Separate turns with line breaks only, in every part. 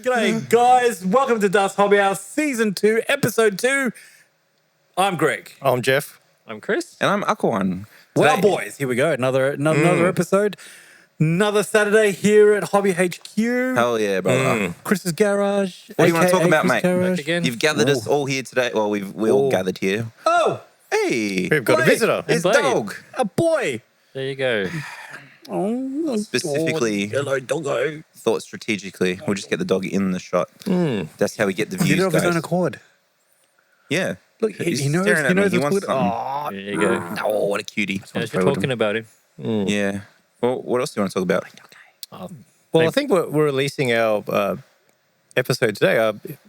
G'day, guys. Welcome to Dust Hobby House Season 2, Episode 2. I'm Greg.
I'm Jeff.
I'm Chris.
And I'm Aquan.
Well, boys, here we go. Another episode. Another Saturday here at Hobby HQ.
Hell yeah, brother.
Chris's Garage.
What do you want to talk
aka
about,
Chris
mate?
Garage.
Back again.
You've gathered us all here today. Well, we all gathered here.
Oh,
Hey,
We've got a visitor.
His
Blade.
dog.
a boy.
There you go.
Oh,
Specifically-
hello, doggo.
Thought strategically. We'll just get the dog in the shot. That's how we get the
He
views,
did it of his own
guys.
accord.
Yeah.
Look,
He's
he knows.
staring
He
at me.
knows
He
what's
wants
good.
something.
Oh,
There you go.
Oh, what a cutie.
As you're talking about him.
Yeah. Well, what else do you want to talk about?
Well, I think we're releasing our episode today.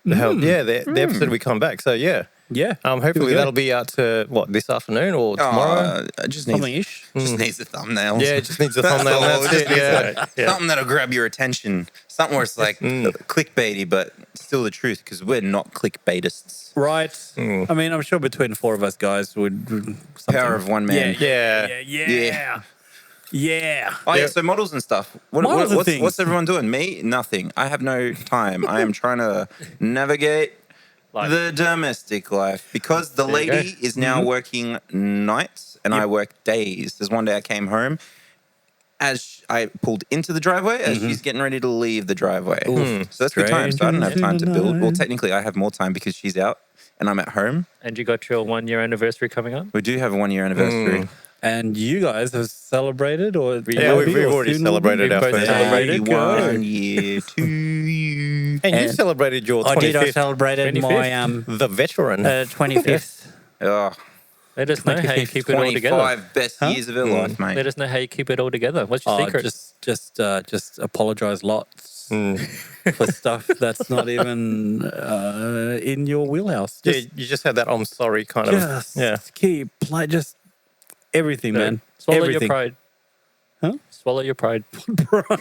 The episode we come back. So yeah,
yeah.
hopefully that'll be out this afternoon or tomorrow.
It just needs,
Something-ish.
just needs the thumbnails.
Yeah, it just needs a thumbnail.
all.
That's
Just
it.
needs
Yeah.
Something that'll grab your attention. Something where it's like clickbaity, but still the truth because we're not clickbaitists.
Right. I mean, I'm sure between the four of us guys would something.
Power of one man.
Yeah.
Yeah.
Oh yeah, so models and stuff.
Models and things.
What's everyone doing? Me? Nothing. I have no time. I am trying to navigate
Life.
the domestic life because the
There you go.
lady is now working nights and I work days. There's one day I came home as I pulled into the driveway as she's getting ready to leave the driveway. So that's good time. So I don't have time to build. Well, technically I have more time because she's out and I'm at home.
And you got your 1 year anniversary coming up?
We do have a 1 year anniversary.
And you guys have celebrated, or
Yeah, we've already celebrated our
both
first
celebrated.
anniversary.
1 year to you.
And you celebrated your
I did. I
25th,
celebrated my
the veteran.
25th.
Oh,
Let us know how you keep it all together.
25 best years of her life, mate.
Let us know how you keep it all together. What's your secret?
Just apologize lots for stuff that's not even in your wheelhouse.
Yeah,
Just,
you just had that I'm sorry kind of.
just
Yeah.
keep like just everything, man.
Swallow
everything.
your pride.
Huh?
Swallow your pride.
Brian,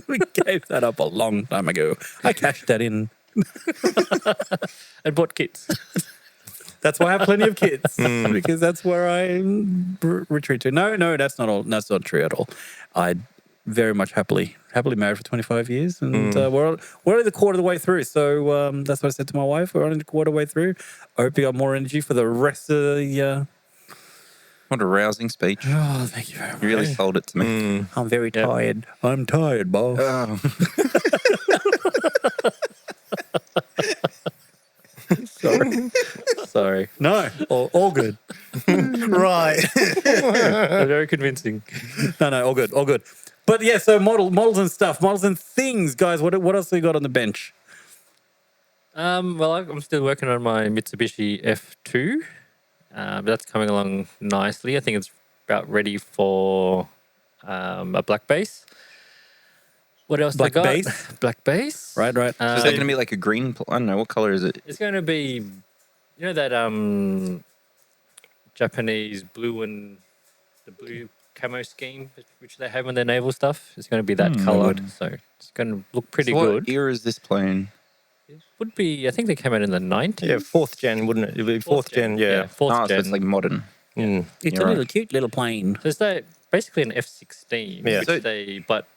we gave that up a long time ago. I cashed that in.
And bought kits.
That's why I have plenty of kids because that's where I retreat to. No, that's not all. That's not true at all. I very much happily married for 25 years, and we're only the quarter of the way through. So that's what I said to my wife. We're only the quarter of the way through. I hope you got more energy for the rest of the.
What a rousing speech.
Oh, thank you very much.
You really sold it to me.
I'm very tired. I'm tired, boss.
Oh.
Sorry.
No, all good.
Right.
Very convincing.
No, all good. But yeah, so models and stuff, models and things, guys. What else have you got on the bench?
Well, I'm still working on my Mitsubishi F2. That's coming along nicely. I think it's about ready for a black base. What else
Black
I got?
base?
Black base.
Right.
Is that going to be like a green? I don't know. What color is it?
It's going to be, you know, that Japanese blue and the blue camo scheme which they have on their naval stuff. It's going to be that color. So it's going to look pretty
So
good.
what year is this plane?
It would be, I think they came out in the 90s.
Yeah, 4th gen, wouldn't it? It'd be 4th gen, yeah.
Fourth
Oh, so
gen.
it's like modern.
Mm.
It's
You're
a
right.
little cute little plane.
So it's basically an F-16,
Yeah.
which
So-
but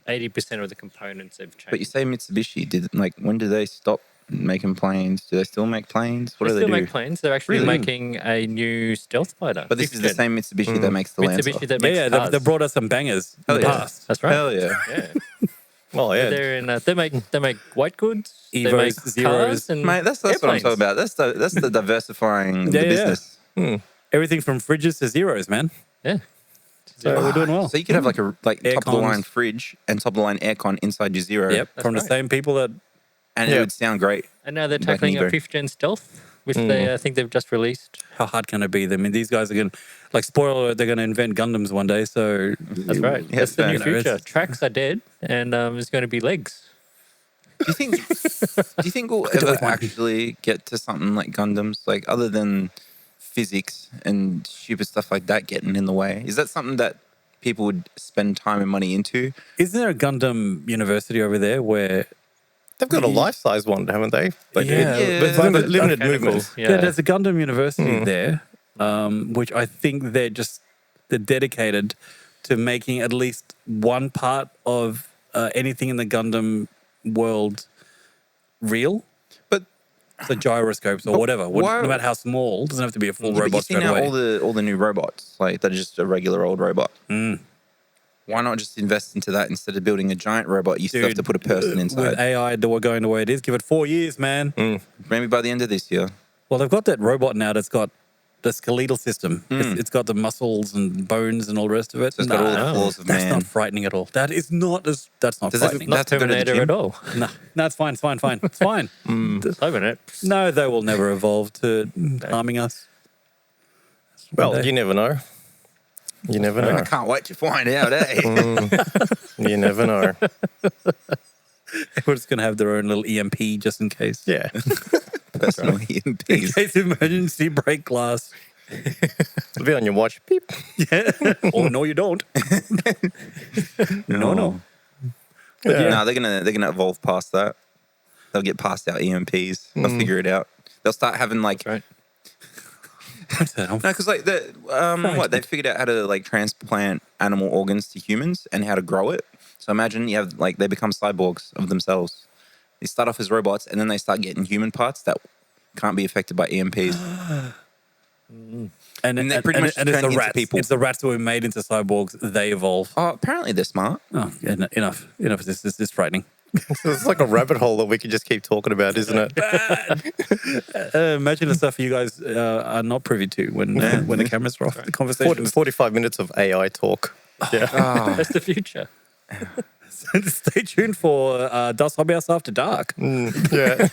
80% of the components have changed.
But you say Mitsubishi. When did they stop making planes? Do they still make planes? What
they
do
still
they do?
make planes. They're actually
Really?
making a new stealth fighter.
But this is the
Fifth
same Mitsubishi that makes the Lancer.
Mitsubishi that makes
Yeah,
cars.
they brought us some bangers in
Hell
the
yeah.
past.
That's right.
Hell yeah.
Yeah.
Oh, yeah.
They're in. They make white goods. They
Evos,
make
Zeros.
cars and
Mate, that's what I'm
airplanes.
talking about. That's the diversifying the
Yeah, yeah.
business.
Everything from fridges to zeros, man.
Yeah.
So we're doing well.
So you could have like a
Air
top of the line
cons.
fridge and top of the line aircon inside your Zero.
Yep, from the
right.
same people that.
And
Yeah.
it would sound great.
And now they're
Back
tackling
in
a
Evo.
5th gen stealth, which I think they've just released.
How hard can it be? I mean, these guys are going to, like, spoiler alert, they're going to invent Gundams one day. So
That's right.
Yeah,
That's the
fair
new
enough.
future. Tracks are dead, and it's going to be legs.
Do you think we'll ever actually get to something like Gundams, like other than physics and stupid stuff like that getting in the way? Is that something that people would spend time and money into?
isn't there a Gundam university over there where
They've got a life-size one, haven't they? But
Yeah,
it's
but
limited
Mechanical.
movement.
Yeah.
there's a Gundam university there, which I think they're dedicated to making at least one part of anything in the Gundam world real.
But
So gyroscopes or whatever,
why-
no matter how small, it doesn't have to be a full
yeah, but
robot
you've seen
straight
now
away.
all the new robots, like that are just a regular old robot.
Mm.
Why not just invest into that instead of building a giant robot? You still have to put a person
With
inside.
AI going the way it is, give it 4 years, man.
Maybe by the end of this year.
Well, they've got that robot now that's got the skeletal system. It's got the muscles and bones and all the rest of it.
So it's got all the flaws of
that's
man.
not frightening at all. That's not
Does it-
frightening.
Not
That's to go to the
Terminator
gym?
at all.
No, it's fine. It's fine. It's fine.
Cybernet.
No, they will never evolve to harming us.
Well,
One day.
you never know. You never
I
know.
can't wait to find out, eh?
You never know.
We're just going to have their own little EMP just in case.
Yeah.
Personal
In
EMPs.
case of emergency break glass.
It'll be on your watch. Beep.
Yeah. Or no, you don't. No.
Yeah.
No, they're gonna evolve past that. They'll get past our EMPs. They'll figure it out. They'll start having like
Right.
no, because like they figured out how to like transplant animal organs to humans and how to grow it. So imagine you have like they become cyborgs of themselves. They start off as robots and then they start getting human parts that can't be affected by EMPs.
And
they're pretty much
it's the
turning into
rats.
people.
It's the rats that were made into cyborgs. They evolve.
Oh, apparently they're smart.
Oh, yeah, enough. This is frightening.
It's like a rabbit hole that we could just keep talking about, isn't it?
Imagine the stuff you guys are not privy to when the cameras are off. The conversation.
45 minutes of AI talk. Yeah.
That's the future.
Stay tuned for Das Hobby House After Dark.
Yeah.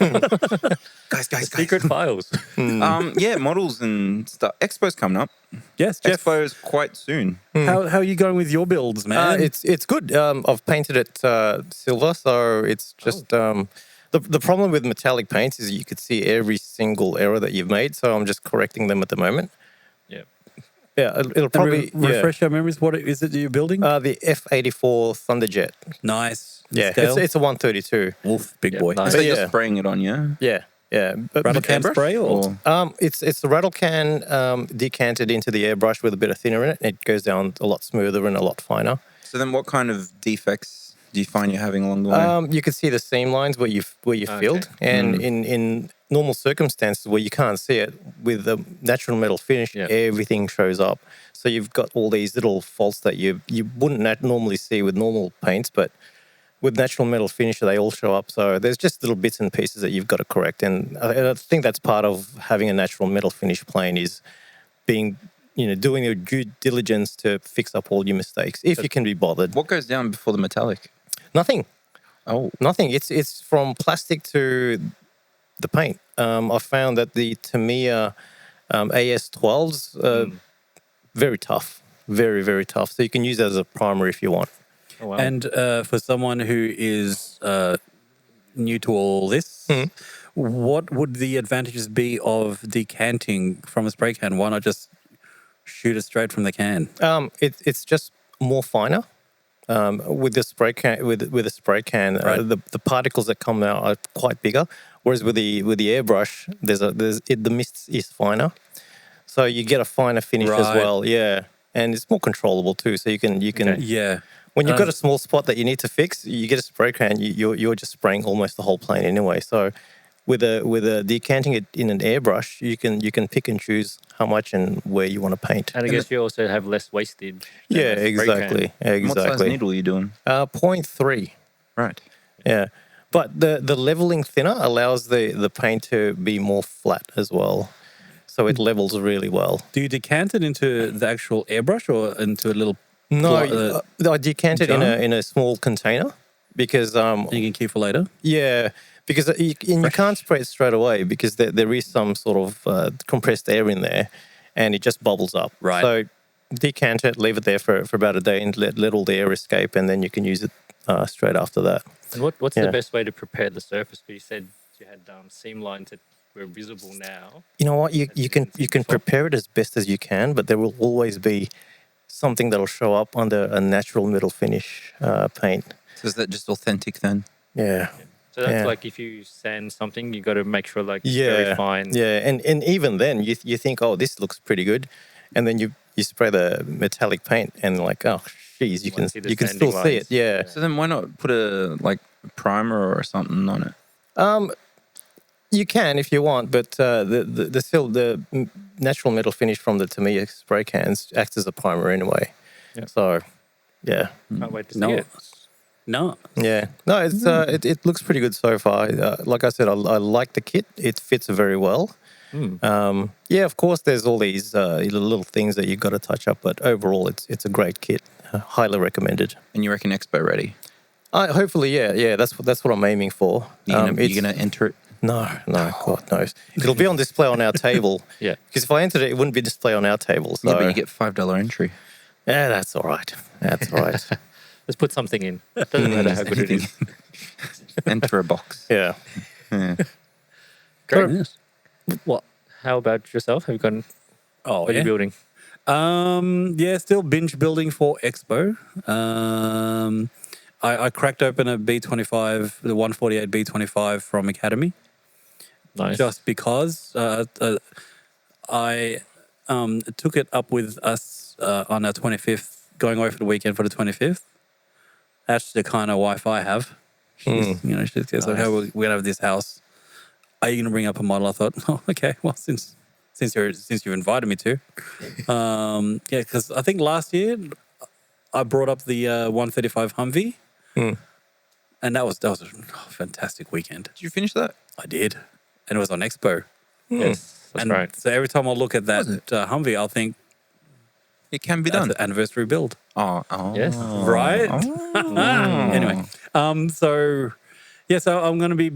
Guys.
Secret files.
Yeah, models and stuff. Expo's coming up.
Yes, Jeff.
Expo's quite soon.
How are you going with your builds, man?
It's good. I've painted it silver, so it's just the problem with metallic paints is you could see every single error that you've made. So I'm just correcting them at the moment.
Yeah.
Yeah, it'll probably
refresh our memories. What is it that you're building?
the F-84 Thunderjet.
Nice.
Yeah,
Scale?
it's a 132.
Wolf, big
Yeah,
boy.
nice.
So
But
you're
yeah.
spraying it on, yeah?
Yeah. But
Rattle can
airbrush?
spray or?
it's the rattle can decanted into the airbrush with a bit of thinner in it. It goes down a lot smoother and a lot finer.
So then what kind of defects do you find you're having along the way?
You can see the seam lines where you filled, and in normal circumstances where you can't see it, with the natural metal finish, everything shows up. So you've got all these little faults that you wouldn't normally see with normal paints, but with natural metal finish, they all show up. So there's just little bits and pieces that you've got to correct, and I think that's part of having a natural metal finish plane is doing your due diligence to fix up all your mistakes if you can be bothered.
What goes down before the metallic?
Nothing.
Oh.
Nothing. It's from plastic to the paint. I found that the Tamiya AS12s very tough, very, very tough. So you can use that as a primer if you want.
Oh, wow.
And for someone who is new to all this, what would the advantages be of decanting from a spray can? Why not just shoot it straight from the can?
It's just more finer. With the spray can, with a spray can,
Right.
the particles that come out are quite bigger. Whereas with the airbrush, the mist is finer, so you get a finer finish as
Right.
well. Yeah, and it's more controllable too. So you can
Okay.
Yeah.
when you've got a small spot that you need to fix, you get a spray can. You're just spraying almost the whole plane anyway. So with a decanting it in an airbrush, you can pick and choose how much and where you want to paint.
And I guess you also have less wastage. than
Yeah,
a spray can.
exactly.
What size
Exactly.
needle are you doing?
0.3.
Right.
Yeah. But the leveling thinner allows the paint to be more flat as well. So it levels really well.
Do you decant it into the actual airbrush or into a little?
No,
Blo-
I decant it in a small container because
you can keep for later?
because you can't spray it straight away because there is some sort of compressed air in there and it just bubbles up.
Right.
So decant it, leave it there for about a day and let all the air escape, and then you can use it straight after that.
And what's
Yeah.
the best way to prepare the surface? Because you said you had seam lines that were visible now.
You know what? You can prepare it as best as you can, but there will always be something that'll show up under a natural metal finish paint.
So is that just authentic then?
Yeah.
So that's
Yeah.
like if you sand something, you got to make sure it's very fine.
Yeah, and even then you think, oh, this looks pretty good, and then you spray the metallic paint and like, oh, geez, you can
see the
you can
sanding
still see it.
lines.
Yeah.
So then why not put a primer or something on it?
You can if you want, but the natural metal finish from the Tamiya spray cans acts as a primer anyway.
Yeah.
So, yeah.
Can't wait to see
No.
it.
No.
Yeah, no, it's it looks pretty good so far. Like I said, I like the kit. It fits very well. Yeah, of course, there's all these little things that you've got to touch up, but overall, it's a great kit. Highly recommended.
And you reckon Expo ready?
Hopefully, yeah. That's what I'm aiming for.
You're gonna enter it?
No, God knows. It'll be on display on our table.
Yeah.
Because if I entered it, it wouldn't be displayed on our table. So
Yeah, but you get $5 entry.
yeah, that's all right. That's all right.
Let's put something in. Doesn't matter how good it is.
Enter a box.
Yeah.
Great.
Yes.
What? How about yourself? Have you gone?
Oh,
What are you building?
Yeah, still binge building for Expo. I cracked open a B25, the 148 B25 from Academy,
Nice.
just because I took it up with us on our 25th, going away for the weekend for the 25th. That's the kind of wife I have. She's like, "Hey, we're gonna have this house. Are you gonna bring up a model?" I thought, "Oh, okay. Well, since you've invited me to, yeah, because I think last year I brought up the 135 Humvee, and that was a fantastic weekend.
Did you finish that?
I did, and it was on Expo.
Yes, that's
And
right.
so every time I look at that
Was it?
Humvee, I'll think
It can be
that's
done.
an anniversary build,
Oh.
Yes.
right? Anyway, so yeah, so I'm gonna be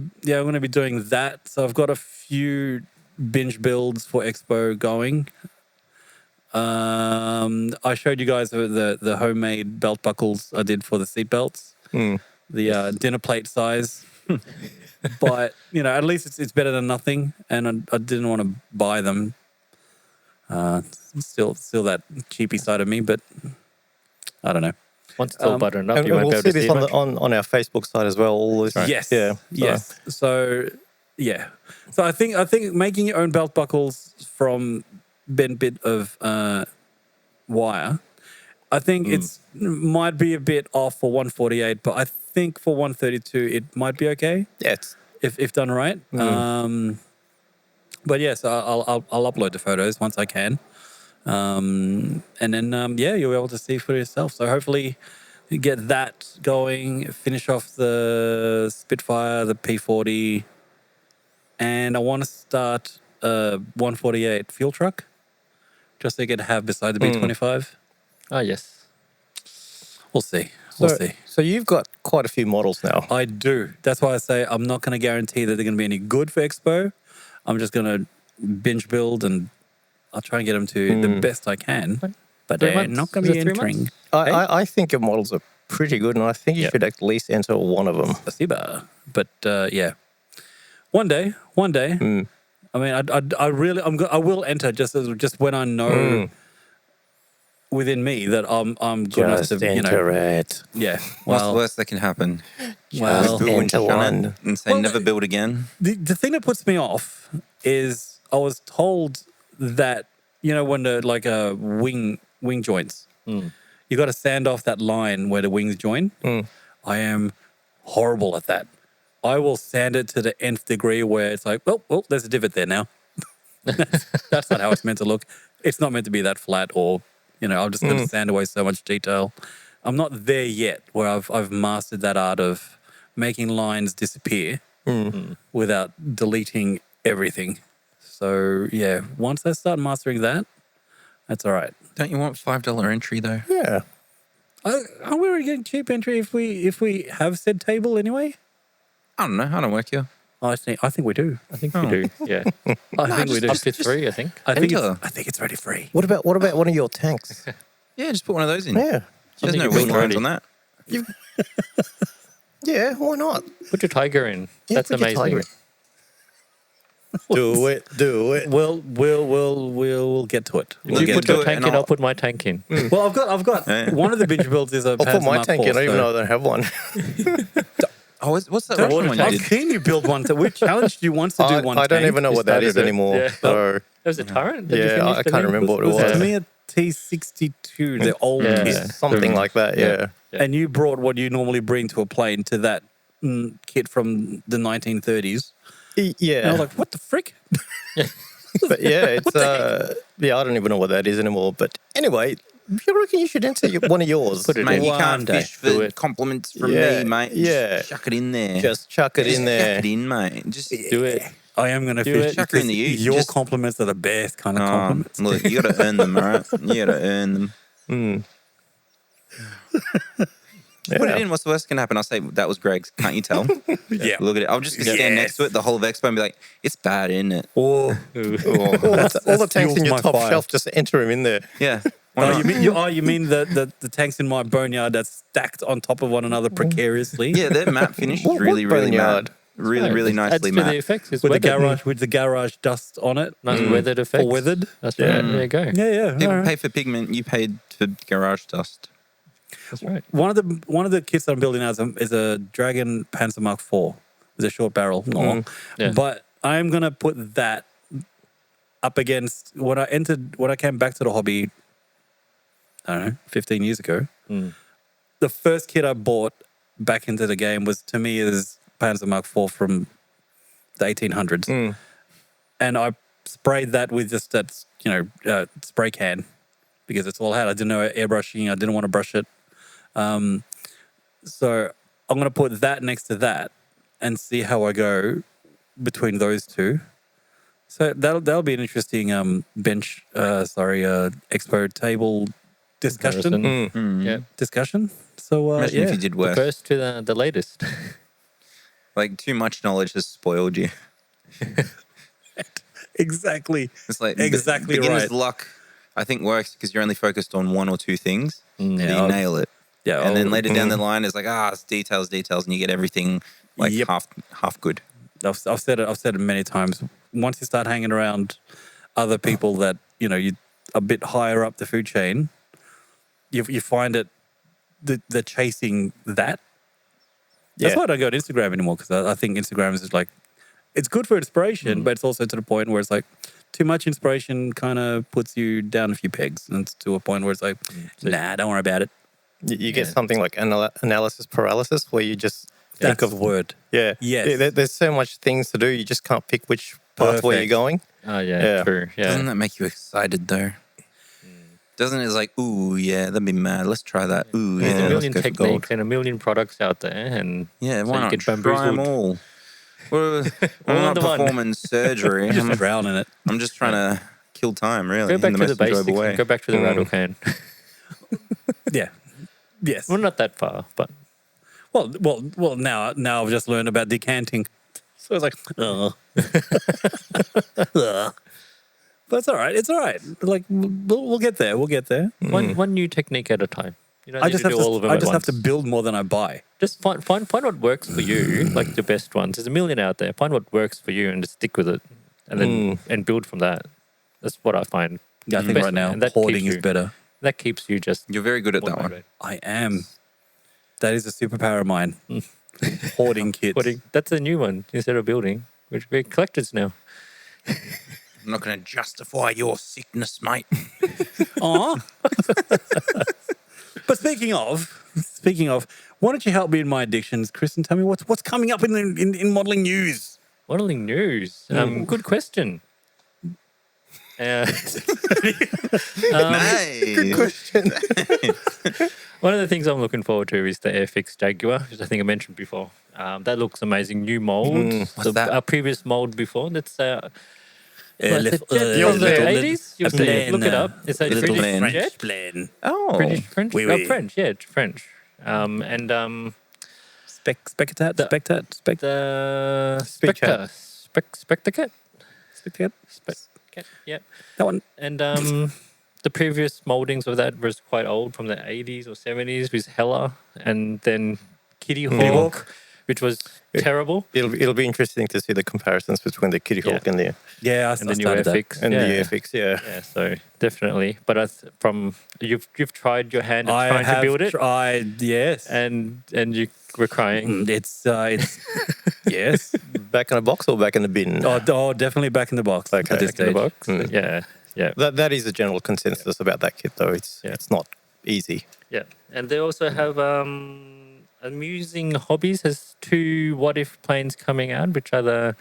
doing that. So I've got a few binge builds for Expo going. I showed you guys the homemade belt buckles I did for the seat belts, the dinner plate size. But at least it's better than nothing, and I didn't want to buy them. Still that cheapy side of me, but I don't know.
Once it's all buttered up,
And
you won't
we'll
be
see
able to
this
see much.
on our Facebook site as well. All this.
Yes,
Yeah.
yes. So yeah, so I think making your own belt buckles from bent bit of wire, I think it's might be a bit off for 148, but I think for 132 it might be okay
Yeah.
if done right. But yes, I'll upload the photos once I can, and then you'll be able to see for yourself. So hopefully, you get that going. Finish off the Spitfire, the P40, and I want to start a 148 fuel truck, just so you can have beside the B25.
Oh, yes.
We'll see. We'll see.
So you've got quite a few models now.
I do. That's why I say I'm not going to guarantee that they're going to be any good for Expo. I'm just going to binge build, and I'll try and get them to the best I can. But
3
they're
months?
not going
Is
to be
it 3 months?
entering.
I think your models are pretty good, and I think you should at least enter one of them.
Spasiba. But yeah, one day. I mean, I will enter just when I know within me that I'm good enough
Just
to
enter it.
Yeah.
What's the
Well,
worst that can happen?
well,
Build
enter
shot
one.
and say never build again.
the thing that puts me off is I was told that when the wing joints, you got to sand off that line where the wings join. I am horrible at that. I will sand it to the nth degree where it's like, well, there's a divot there now. That's not how it's meant to look. It's not meant to be that flat, or I'm just going to sand away so much detail. I'm not there yet where I've mastered that art of making lines disappear without deleting everything. So yeah, once I start mastering that, that's all right.
Don't you want $5 entry though?
Yeah.
Are we getting cheap entry if we have said table anyway?
I don't know. I don't work here.
I think we do.
I think we do. Yeah.
I think we do.
Up to 3, I think.
I think
enter.
it's ready free.
What about one of your tanks?
Yeah, just put one of those in.
Yeah.
There's
think
no
you're
wing
building
lines
already.
on that.
Yeah, why not?
Put your Tiger in.
Yeah,
That's
put your
amazing.
Tiger in. Do it.
We'll get to it.
If you
get
put
to
your
it
tank
and
in,
I'll-
I'll put my tank in.
Well, I've got one of the binge builds is a
I'll put my tank in. I don't even know I don't have one.
Oh, what's that Russian one you
I've
did?
seen you build one. We challenged you once to do one.
I don't
tank.
even know
You
what that is
started it.
anymore.
Yeah.
So
Was it Tyrant? Did you
yeah,
finish
I
the
can't
name?
remember what it
It was
was.
to me a T62, the old
Yeah.
kit.
Something like that. Yeah.
And you brought what you normally bring to a plane to that kit from the 1930s.
Yeah.
And I was like, what the frick?
But yeah, it's yeah, I don't even know what that is anymore. But anyway, I reckon you should enter one of yours.
Put it
Mate,
in.
you
One
can't
day.
fish
Do
for
it.
compliments from
Yeah,
me, mate.
yeah.
Just chuck it in there.
Just chuck it in there.
Chuck it in, mate. Just
Do it.
I am going to
Do
fish
it.
because
Chuck her in the ute.
your
Just-
compliments are the best kind of compliments.
Look, you got to earn them, all right? You got to earn them. Put it in. What's the worst that can happen? I'll say, that was Greg's. Can't you tell?
Yeah.
Look at it. I'll just stand next to it the whole of Expo and be like, it's bad, isn't it?
Oh,
All the tanks in
fuels
your
my
top
fire.
shelf, just enter them in there.
Yeah. Why
oh,
not?
you mean the tanks in my boneyard that's stacked on top of one another precariously?
Yeah, their map finish is
What
really, really
boneyard?
mad. Really
Adds
nicely
to the
mapped.
effects. It's
with
weathered.
the garage dust on it.
Nice weathered effects.
All weathered.
That's right. There you go.
Yeah.
People
all right.
pay for pigment. You paid for garage dust.
That's right.
One of the kits I'm building now is a Dragon Panzer Mark IV with a short barrel.
Yeah.
But I'm gonna put that up against when I came back to the hobby, I don't know, 15 years ago. The first kit I bought back into the game was, to me, is Panzer Mark IV from the 1800s. And I sprayed that with just that, spray can because it's all I had. I didn't know airbrushing. I didn't want to brush it. So I'm going to put that next to that and see how I go between those two. So that'll be an interesting expo table discussion.
Yeah.
Discussion. So
Imagine if you did worse.
First to the latest.
Like, too much knowledge has spoiled you.
exactly.
It's like
Exactly
beginner's
right.
luck, I think, works because you're only focused on one or two things.
Yeah,
So you nail it.
Yeah,
And then later down the line, it's like, it's details, and you get everything like
Yep.
half good.
I've said it many times. Once you start hanging around other people that you a bit higher up the food chain, you find it the chasing that. That's why I don't go to Instagram anymore, because I think Instagram is like, it's good for inspiration, but it's also to the point where it's like too much inspiration kind of puts you down a few pegs, and it's to a point where it's like, nah, don't worry about it.
You get something like analysis paralysis, where you just think
That's
of
the word.
Yeah.
Yes.
Yeah, there's so much things to do. You just can't pick which pathway you're
Perfect.
going.
Oh, yeah,
Yeah.
true. Yeah.
Doesn't that make you excited, though? Doesn't it? It's like, ooh, yeah, that'd be mad. Let's try that. Ooh,
There's
yeah,
a
let's
million
go for gold.
techniques and a million products out there. And
Yeah,
so
why
you
not
get
try them
bamboozled.
all? We're
All
not
under one.
performing surgery.
Just drown in it.
I'm just trying to kill time, really,
Go back
in the
to the
most
basics
enjoyable way.
and go back to the rattle can.
Yeah. Yes.
Well, not that far, but
Well. Now I've just learned about decanting, so it's like, but it's all right. It's all right. Like we'll get there. We'll get there.
one new technique at a time. You don't
I
need
just
to
have
do all of them
I
at
just have
once.
to build more than I buy.
Just find what works for you, like the best ones. There's a million out there. Find what works for you and just stick with it, and then and build from that. That's what I find.
Yeah, I think
Best-
right now
and that
hoarding
keeps
is
you-
better.
That keeps you just
You're very good at
more
that one.
motivated.
I am. That is a superpower of mine. Hoarding kits.
Hoarding. That's a new one instead of building. We're collectors now.
I'm not going to justify your sickness, mate.
Aw. But speaking of, why don't you help me in my addictions, Chris, and tell me what's coming up in modelling news?
Modeling news. Good question.
Nice.
Good question.
One of the things I'm looking forward to is the Airfix Jaguar, which I think I mentioned before. That looks amazing. New mold.
What's that?
Our previous mold before. That's
the
from the 80s. You'll see it. Look it up. It's a
little
British
plane.
jet.
plane.
Oh.
French?
Oui,
No,
oui.
French. Yeah, it's French. And
Spectacat.
the
Spectre.
Spectacat.
Spectacat.
Yeah.
That one.
And the previous moldings of that was quite old, from the 80s or 70s, with Hella, and then Kitty Hawk, which was terrible.
It'll be interesting to see the comparisons between the Kitty Hawk and the
Yeah, I
And the new
started that.
Airfix.
and
yeah.
the Airfix. Yeah.
Yeah, so definitely. But from you've tried your hand at
I
trying to
have
build it,
tried, yes.
and you were crying.
It's yes.
Back in a box or back in the bin?
Oh, definitely back in the box.
Okay.
At this
Back in the
stage.
box.
Mm.
Yeah.
That is a general consensus about that kit, though. It's not easy.
Yeah, and they also have Amusing Hobbies has 2 What If planes coming out, which are the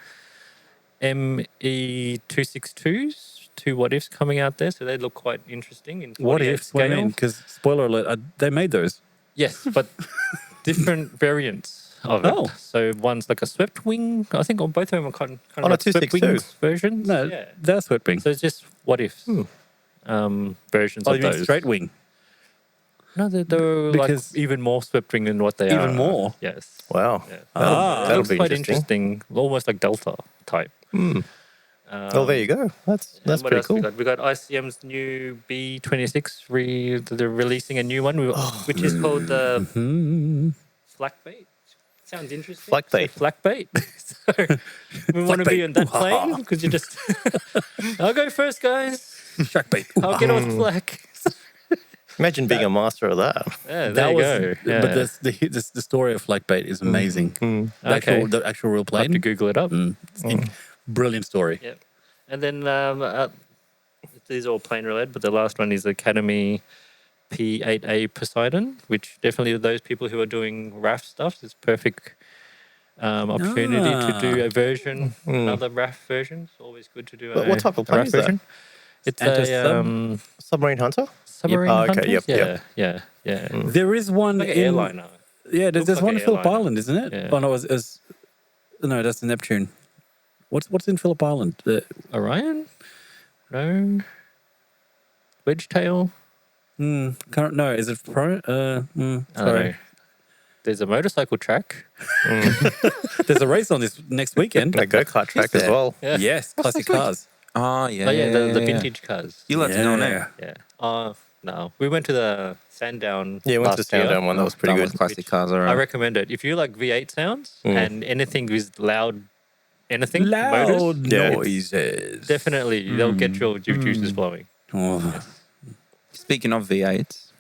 ME262s, 2 what ifs coming out there, so they look quite interesting in 48
What if?
scale.
What do you mean? Because spoiler alert, they made those.
Yes, but different variants of it.
Oh.
So one's like a swept wing. I think both of them are kind of
On a
like swept
262.
wings versions.
No,
Yeah.
they're swept wing.
So it's just what ifs versions
Oh,
of
you mean
those.
straight wing?
No, they're
Because-
like even more swept wing than what they are.
Even more?
Yes.
Wow.
Yeah.
Ah.
It
That'll
looks
be
quite
interesting.
interesting. Almost like Delta type.
Oh, there you go. That's
And what
pretty
else
cool.
We got ICM's new B26. They're releasing a new one, which is called the flak bait. Sounds interesting.
Flak bait.
So flak bait. So we want to be
bait.
on that plane because you just. I'll go first, guys.
Shark bait.
I'll get on flak.
Imagine being a master of that.
Yeah,
That
there you
was,
go. Yeah.
but the story of flak bait is amazing.
Okay.
The actual real
I'll have
plane.
to Google it up.
Brilliant story.
Yep. And then these are all plane related, but the last one is Academy P8A Poseidon, which definitely those people who are doing RAF stuff is perfect opportunity to do a version, another RAF version. It's always good to do
But what type of plane
RAF
is that?
version. It's a
Submarine Hunter?
submarine
Oh, okay,
hunters.
yep.
Yeah.
There is one
Like an
in
airliner.
Yeah, there's
Looks like
one
an
in Phillip
airliner.
Island, isn't it?
Yeah.
Oh no, no, that's the Neptune. What's in Phillip Island?
Orion? No. Wedgetail?
No, is it Pro?
I don't
Sorry.
know. There's a motorcycle track.
There's a race on this next weekend.
A go-kart track as
there?
well.
Yeah.
Yes, classic cars.
Oh, yeah.
Oh yeah, the vintage cars.
You let me know now.
Yeah. No, we went to the Sandown.
Yeah, we went to the
last year.
Sandown one. That was pretty
Done
good.
with classic cars, all
I
right.
recommend it. If you like V8 sounds and anything with loud, anything
Loud
motors,
Yeah.
noises.
definitely they'll get your juices flowing.
Oh.
Speaking of V8s,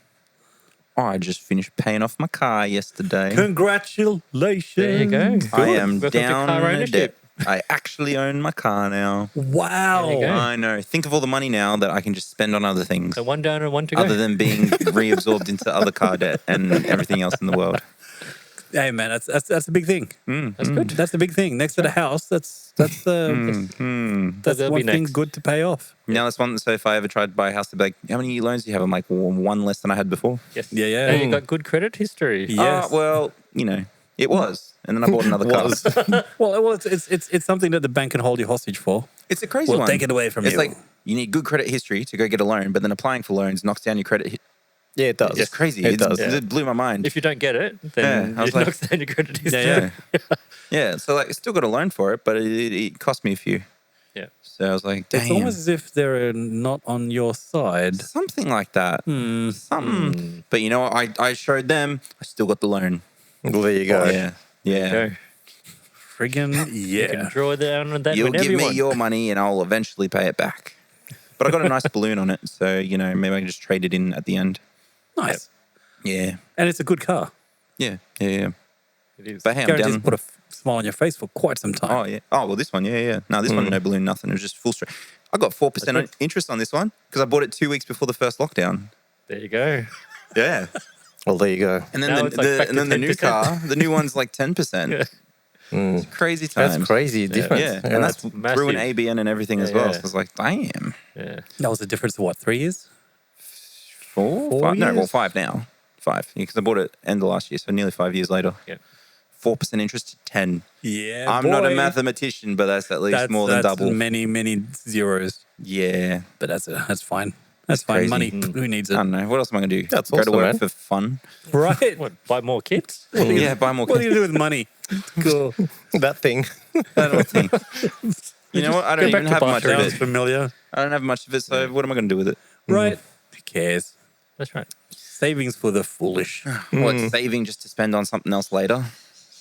I just finished paying off my car yesterday.
Congratulations.
There you go.
I am
Welcome to
down
car
in
ownership.
debt. I actually own my car now.
Wow.
There you go.
I know. Think of all the money now that I can just spend on other things.
So one down and one to go.
Other than being reabsorbed into other car debt and everything else in the world.
Hey man, that's a big thing.
That's good.
That's the big thing. Next to the house, that's that's
That'll
one
be
thing
next.
good to pay off.
Now that's one. So if I ever tried to buy a house, they'd be like, "How many loans do you have?" I'm like, well, one less than I had before.
Yes.
Yeah.
And you got good credit history.
Yes.
Well, it was, and then I bought another car.
Well, it's something that the bank can hold you hostage for.
It's a crazy
We'll
one.
take it away from
It's
you.
like you need good credit history to go get a loan, but then applying for loans knocks down your credit.
Yeah, it does.
It's crazy.
It does.
It blew my mind.
If you don't get it, then
Yeah, I was
it
like-
knocks down your credit history.
Yeah.
Yeah. So like, I still got a loan for it, but it cost me a few.
Yeah.
So I was like, damn.
It's almost as if they're not on your side.
Something like that. Something. But you know what? I showed them. I still got the loan.
Well, there you go.
Yeah. Yeah.
Go.
Friggin'
You can
yeah.
draw down on that
You'll
whenever
give
you
me
want.
your money and I'll eventually pay it back. But I got a nice balloon on it. So, maybe I can just trade it in at the end.
Nice.
Yeah.
And it's a good car.
Yeah.
It is.
But hey, I'm
Guarantees to
down.
put a smile on your face for quite some time.
Oh, yeah. Oh, well, this one. Yeah. No, this one, no balloon, nothing. It was just full straight. I got 4% interest on this one because I bought it 2 weeks before the first lockdown.
There you go.
Yeah.
Well, there you go.
And then
Now
the,
it's like back to
the new
10%.
car, the new one's like 10%.
Yeah.
It's crazy times.
That's crazy difference.
Yeah, and that's
massive.
through an ABN and everything as
Yeah,
well.
yeah.
So I was like, damn.
Yeah.
That was a difference of what, 3 years?
4? 5? No, well, 5 now. 5. Because I bought it end of last year, so nearly 5 years later.
Yeah.
4% interest to 10.
Yeah.
I'm not a
boy.
mathematician, but that's at least more than
that's
double.
Many zeros.
Yeah.
But that's fine. That's fine.
crazy.
Money. Who needs
I
it?
don't know. What else am I going to do?
That's
Go to
awesome,
work
man.
for fun?
Right.
What? Buy more kits?
Yeah, buy more
What do you
cars.
do with money? Cool.
That thing.
That whole thing. You know what? I don't
go back
even
to
have much of
bartering.
Sounds
it.
familiar.
I don't have much of it, so what am I going to do with it?
Right. Who cares?
That's right.
Savings for the foolish.
What, saving just to spend on something else later?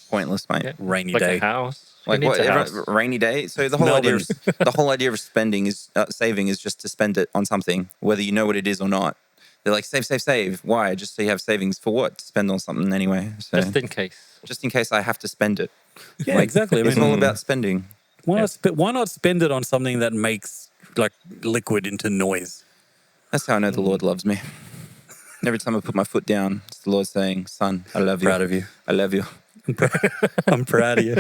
Pointless, mate.
Yeah.
Rainy
Like
day.
a house. Who
Like
needs
what?
a house?
Rainy day. So the whole idea of spending is saving is just to spend it on something, whether you know what it is or not. They're like save. Why? Just so you have savings for what? To spend on something anyway. So
Just in case.
just in case I have to spend it.
Yeah, exactly. I
It's
mean,
all about spending.
why not spend it on something that makes like liquid into noise?
That's how I know the Lord loves me. Every time I put my foot down, it's the Lord saying, "Son, I love you.
Proud of you.
I love you."
I'm proud of you.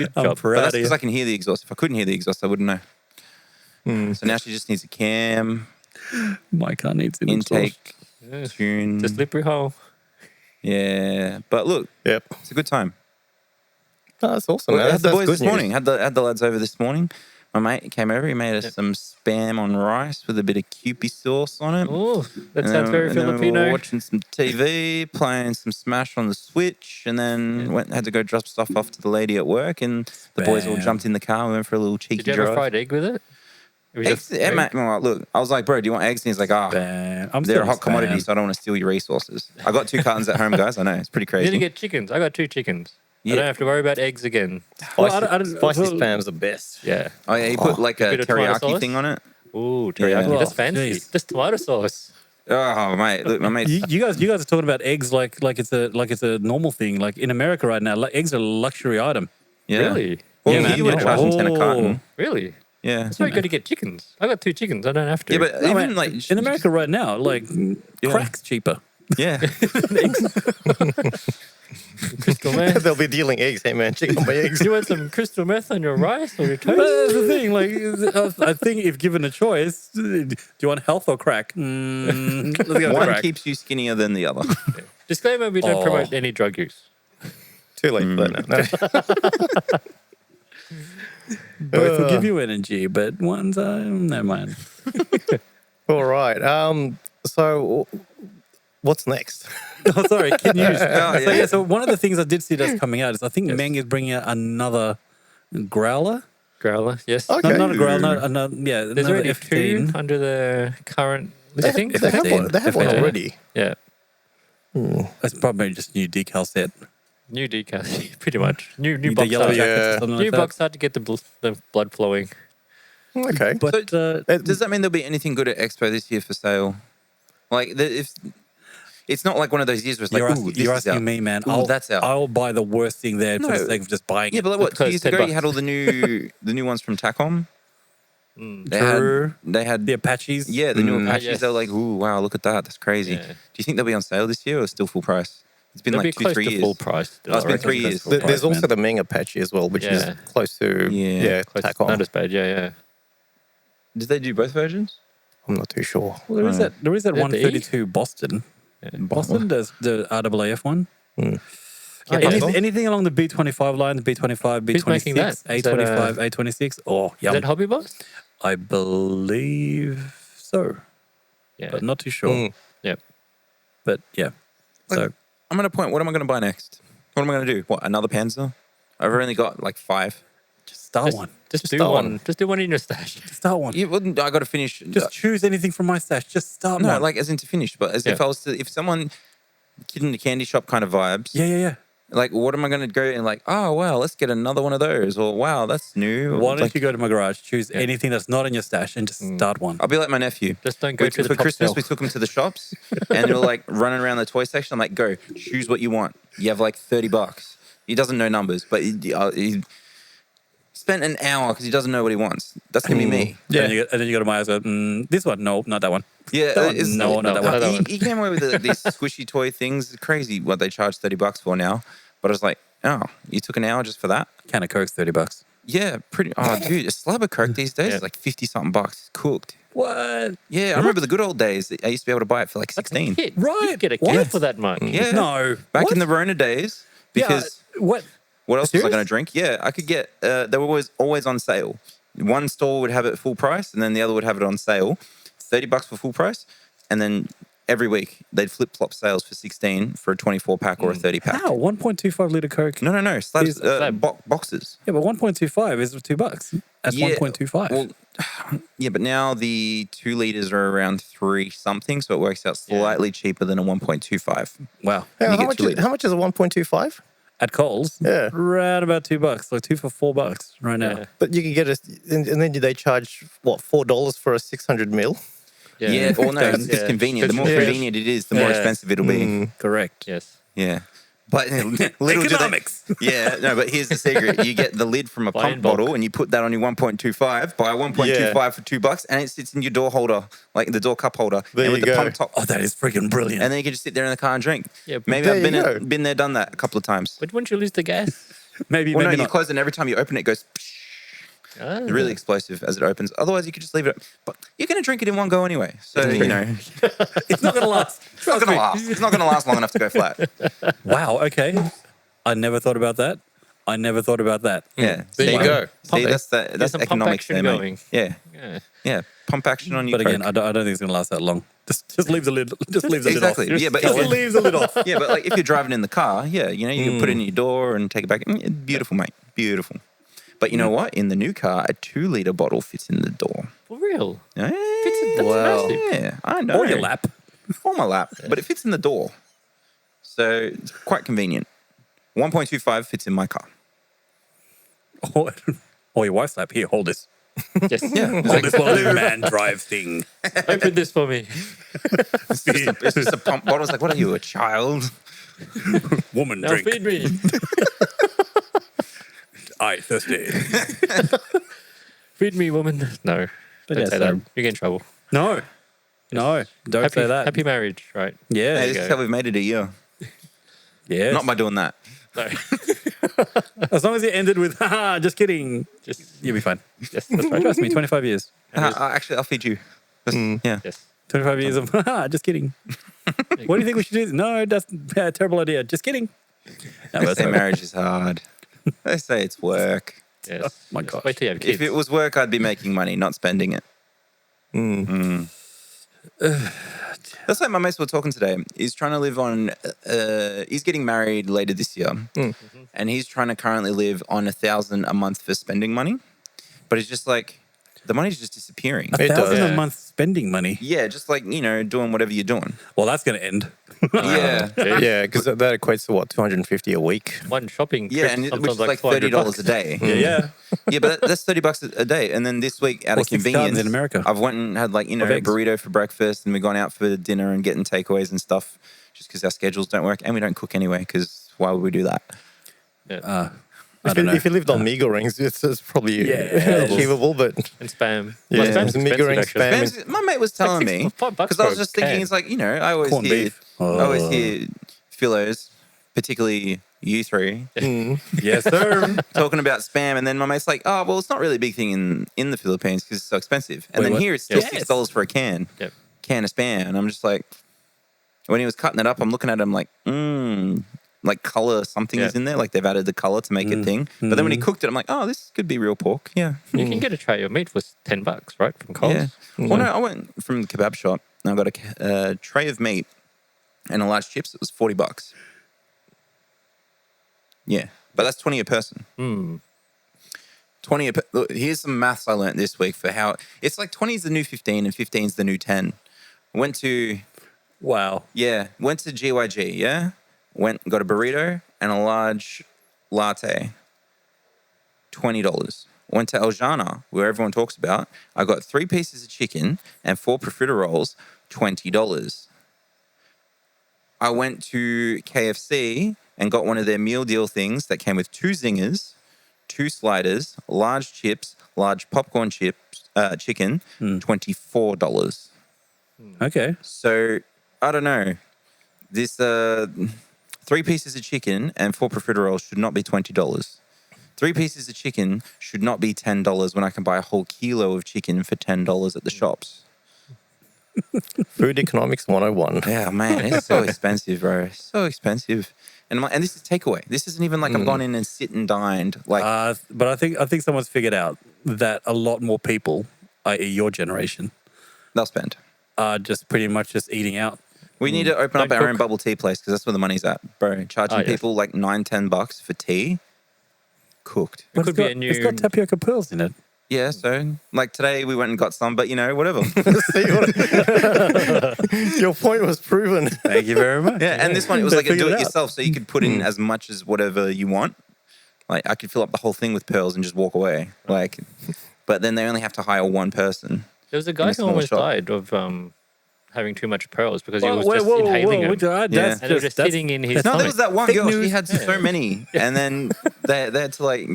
Good
I'm
job.
But
proud
that's
of you.
because I can hear the exhaust. If I couldn't hear the exhaust, I wouldn't know. So now she just needs a cam,
My car needs an
intake,
Yeah.
tune.
The slippery hole.
Yeah. But look,
Yep.
it's a good time.
Oh, that's awesome.
I
Man.
had the
That's
boys
good
this
news.
morning. Had the lads over this morning. My mate came over. He made us some spam on rice with a bit of Kewpie sauce on it.
Oh, that
And
sounds
then-
very
and then we
Filipino.
were watching some TV, playing some Smash on the Switch, and then had to go drop stuff off to the lady at work. And the boys all
Bam.
jumped in the car. We went for a little cheeky
Did you have
drive.
a fried egg with it? It was
Eggs,
just
yeah,
egg?
mate, well, look, I was like, bro, do you want eggs? And he's like,
Bam. I'm
they're
still
a hot commodity,
spam.
so I don't want to steal your resources. I got 2 cartons at home, guys. I know, it's pretty
You need to
crazy.
get chickens. I got 2 chickens. I
Yeah.
don't have to worry about eggs again.
Well,
Spicy,
I don't-
spicy
well-
spam's the best.
Yeah.
Oh, yeah, he put like a
bit of tomato
teriyaki
sauce?
thing on it.
Ooh, teriyaki.
Yeah.
That's
Oh,
fancy.
jeez.
Just tomato sauce.
Oh, mate, look, my mate's...
You guys are talking about eggs like it's a normal thing. Like in America right now, eggs are a luxury item.
yeah.
Really?
Well,
Yeah, man.
you would
Yeah.
charge him 10 a carton.
Really?
Yeah.
That's why you got to get chickens. I got 2 chickens. I don't have to.
Yeah, but
No,
even
man,
like...
in America right now, like crack's cheaper.
Yeah.
Crystal meth.
They'll be dealing eggs. Hey, man, check out my eggs.
You want some crystal meth on your rice or your
But
toast?
that's the thing. Like, I think if given a choice, do you want health or crack? Let's go with
One
crack.
keeps you skinnier than the other.
Disclaimer: we don't
Oh.
promote any drug use.
Too late for that now.
Both will give you energy, but one's never mind.
All right. So what's next?
Oh, sorry, kid news.
yeah.
So, so one of the things I did see that's coming out is I think Meng is bringing out another growler.
Growler, yes.
Okay.
No, not a growler, another
There's
another
already
F-18.
2 under the current
They
listing.
have one, they have one
F18.
already.
Yeah.
That's probably just new decal set.
New decal, pretty much. New
The
box
yellow
art.
jackets
Yeah.
or something
New
like that.
box art to get the blood flowing.
Okay.
But
Does that mean there'll be anything good at Expo this year for sale? Like, if it's not like one of those years where it's like, ooh, this
you're
is
asking
out.
me, man.
Ooh, that's out.
I'll buy the worst thing there for the
No.
sake of just buying
Yeah,
it.
but like what? 2
Because
years
$10
ago, you had all the new ones from Tacom.
True.
They had
The Apaches.
yeah, the new Apaches.
yes.
They were like, ooh, wow, look at that, that's crazy.
Yeah.
Do you think they'll be on sale this year or still full price? It's been
They'll
like
be
2-3
close to
years.
full price. still,
Oh, it's
I
been
reckon.
3 years.
Full
There's
price,
also
man.
the Ming Apache as well, which is
Yeah.
close to
Yeah.
Close,
Tacom.
not as bad, yeah.
Did they do both versions?
I'm not too sure.
Well, there is that. There is that
Yeah, the E.
132 Boston. Boston does the RAAF one.
Oh,
Anything,
yeah.
anything along the B25 line, the B25,
Who's making that?
B26,
Is that,
A25, A26. Oh,
Is
yum.
that Hobby Boss?
I believe so,
Yeah.
but not too sure.
Yep.
But yeah. So
I'm at a point. What am I going to buy next? What am I going to do? What, another Panzer? I've only got like 5.
just start one.
Just do
start
one.
one.
Just do one in your stash.
Just start one.
Yeah, well, I got to finish.
Just choose anything from my stash. Just start
no,
one.
like as in to finish, but as if
Yeah.
I was to, if someone kid in the candy shop kind of vibes.
yeah.
Like, what am I going to go and like? Oh, wow, let's get another one of those, or wow, that's new.
Why don't
Like,
you go to my garage, choose anything that's not in your stash, and just start one?
I'll be like my nephew.
Just don't go to the
For
top
Christmas,
shelf.
we took him to the shops, and they were like running around the toy section. I'm like, go, choose what you want. You have like $30. He doesn't know numbers, but he spent an hour because he doesn't know what he wants. That's gonna be me.
Yeah. And then you go to my house. Go, this one, no, not that one.
Yeah,
That one,
it's,
no, not that one.
that one.
He came away with these squishy toy things. Crazy what they charge $30 for now. But I was like, oh, you took an hour just for that?
Can of Coke's $30.
Yeah, pretty. Oh, dude, a slab of Coke these days is like 50 something bucks cooked.
What?
Yeah, I remember the good old days. I used to be able to buy it for like 16.
Kit.
Right.
You get a
What?
kit for that much.
Yeah.
No.
Back
What?
in the Rona days, because
What?
what else was I
Serious?
going to drink? Yeah, I could get, they were always on sale. One store would have it full price and then the other would have it on sale. $30 for full price. And then every week they'd flip flop sales for 16 for a 24 pack or a 30 pack.
How? 1.25 liter Coke.
No. Slabs,
Slab.
boxes.
Yeah, but 1.25 is $2. That's
Yeah,
1.25.
Well, yeah, but now the 2 liters are around 3 something, so it works out slightly cheaper than a 1.25.
Wow.
How,
You get
much
2
is,
litres.
how much is a 1.25?
At Coles,
Yeah.
around about $2, like 2 for $4 right now.
Yeah.
But you can get and then they charge, what, $4 for a 600 mil?
Yeah, well, no, it's
Yeah.
convenient. The more
Yeah.
convenient it is, the more
Yeah.
expensive it'll be.
Correct.
Yes.
Yeah. But little
Economics.
Do they, yeah, no, but here's the secret. You get the lid from a
Buy
pump
in bulk.
bottle and you put that on your 1.25, buy a 1.25 for $2, and it sits in your door holder, like the door cup holder.
There
and with
you
the
go.
pump top.
Oh, that is freaking brilliant.
And then you can just sit there in the car and drink.
Yeah, but
Maybe
there
I've
you go.
been there, done that a couple of times.
But won't you lose the gas?
Maybe,
Well, no,
maybe
you
not.
close it and every time you open it, it goes
Ah.
really explosive as it opens. Otherwise, you could just leave it. But you're going to drink it in one go anyway. So, you know,
It's not going to last.
it's not going to last. It's not going to last long enough to go flat.
Wow. Okay. I never thought about that.
Yeah.
There you go.
See, that's
some pump
economics
action
there,
going.
mate. Yeah.
Yeah.
Yeah. Pump action on your
But again,
Coke.
I don't think it's going to last that long. Just leaves a lid. Just leaves a lid off.
Exactly. Yeah, but
Just leaves a lid off.
yeah, but like if you're driving in the car, yeah, you know, you can put it in your door and take it back. Beautiful, mate. Beautiful. But you know what? In the new car, a 2-liter bottle fits in the door.
For real.
Yeah,
That's
Wow.
massive.
yeah, I know.
Or your lap.
On my lap, but it fits in the door. So it's quite convenient. 1.25 fits in my car.
Or your wife's lap. Here, hold this.
Yes.
Yeah.
Hold this little man drive thing.
Open this for me.
It's just a pump bottle. It's like, what are you, a child?
Woman,
Now
drink.
feed me.
I thirsty.
Feed me, woman. No. Don't
yeah,
say
so-
that. You get in trouble.
No. Don't say that.
Happy marriage, right?
Yeah.
Hey, this is how we've made it a year.
Yes.
Not by doing that.
No.
As long as it ended with, haha, just kidding.
Just
You'll be fine.
yes, that's right.
Trust me, 25 years.
Actually, I'll feed you. Yeah.
Yes.
25 years of, haha, just kidding. What do you think we should do? No, that's a terrible idea. Just kidding. No,
They
that's
say
all right.
marriage is hard. They say it's work.
Yes.
my
Just
gosh.
Wait till you have kids.
If it was work, I'd be making money, not spending it. That's like my mates were talking today. He's trying to live on, he's getting married later this year. And he's trying to currently live on $1,000 a month for spending money. But it's just like, the money's just disappearing.
It does.
$1,000 a
Yeah.
month spending money.
Yeah, just like, you know, doing whatever you're doing.
Well, that's going to end.
Yeah.
Yeah, because that equates to what, 250 a week?
One shopping trip,
Yeah, and which
sometimes
is like
$400
$30 a day.
Yeah.
Yeah, but that's $30 a day. And then this week, out
Or
of
6
convenience,
cartons in America.
I've went and had like, you know,
Of
a
eggs.
burrito for breakfast, and we've gone out for dinner and getting takeaways and stuff, just because our schedules don't work, and we don't cook anyway. Because why would we do that?
Yeah.
I don't know.
If you lived on meager rings, it's probably
Yeah.
achievable, but
And spam.
Yeah,
Well, spam's
meager
expensive,
and
actually.
spam.
My mate was telling
Like
me,
$5
because I was
for a
just thinking,
can.
it's like, you know, I always
Corned
hear,
beef.
I always hear philos, particularly you three,
Yes, sir.
talking about spam, and then my mate's like, oh, well, it's not really a big thing in the Philippines because it's so expensive. And
Wait,
then
what?
here it's still
Yes.
$6 for a can
Yep.
of spam. And I'm just like, when he was cutting it up, I'm looking at him like, like color something is
Yeah.
in there. Like they've added the color to make it thing. But then when he cooked it, I'm like, oh, this could be real pork. Yeah.
You can get a tray of meat for $10, right? From Coles.
Yeah. Well, no, I went from the kebab shop and I got a tray of meat and a large chips. It was $40. Yeah. But that's 20 a person. 20 a look, here's some maths I learned this week for how it's like 20 is the new 15 and 15 is the new 10. Went to GYG, yeah? Went and got a burrito and a large latte. $20. Went to El Jana, where everyone talks about. I got 3 pieces of chicken and 4 profiteroles, $20. I went to KFC and got one of their meal deal things that came with 2 zingers, 2 sliders, large chips, large popcorn chips, chicken, $24.
Okay.
So I don't know. This 3 pieces of chicken and 4 profiteroles should not be $20. 3 pieces of chicken should not be $10 when I can buy a whole kilo of chicken for $10 at the shops.
food economics 101.
Yeah, man, it's so expensive, bro. So expensive. And this is takeaway. This isn't even like I've gone in and sit and dined. Like,
But I think someone's figured out that a lot more people, i.e. your generation,
they'll spend.
are just pretty much just eating out.
We need to open up
Don't
our own
cook.
bubble tea place because that's where the money's at, bro. Charging
Oh, yeah.
people like $9-10 for tea, cooked.
It could be a
It's got
new.
tapioca pearls in it.
Yeah, so like today we went and got some, but you know, whatever.
See your point was proven.
Thank you very much.
Yeah, and this one it was
They
like a
figured it
do
out.
it yourself, so you could put in as much as whatever you want. Like I could fill up the whole thing with pearls and just walk away. Like, but then they only have to hire one person.
There was a
in
guy
a
who
small
almost
shop.
died of having too much pearls because he
Whoa,
was
whoa,
just
whoa,
inhaling
whoa,
them.
that's
And they were just
that's-
sitting in his
No,
stomach.
there was that one
Fake
girl. She
news.
had so many, and then they had to like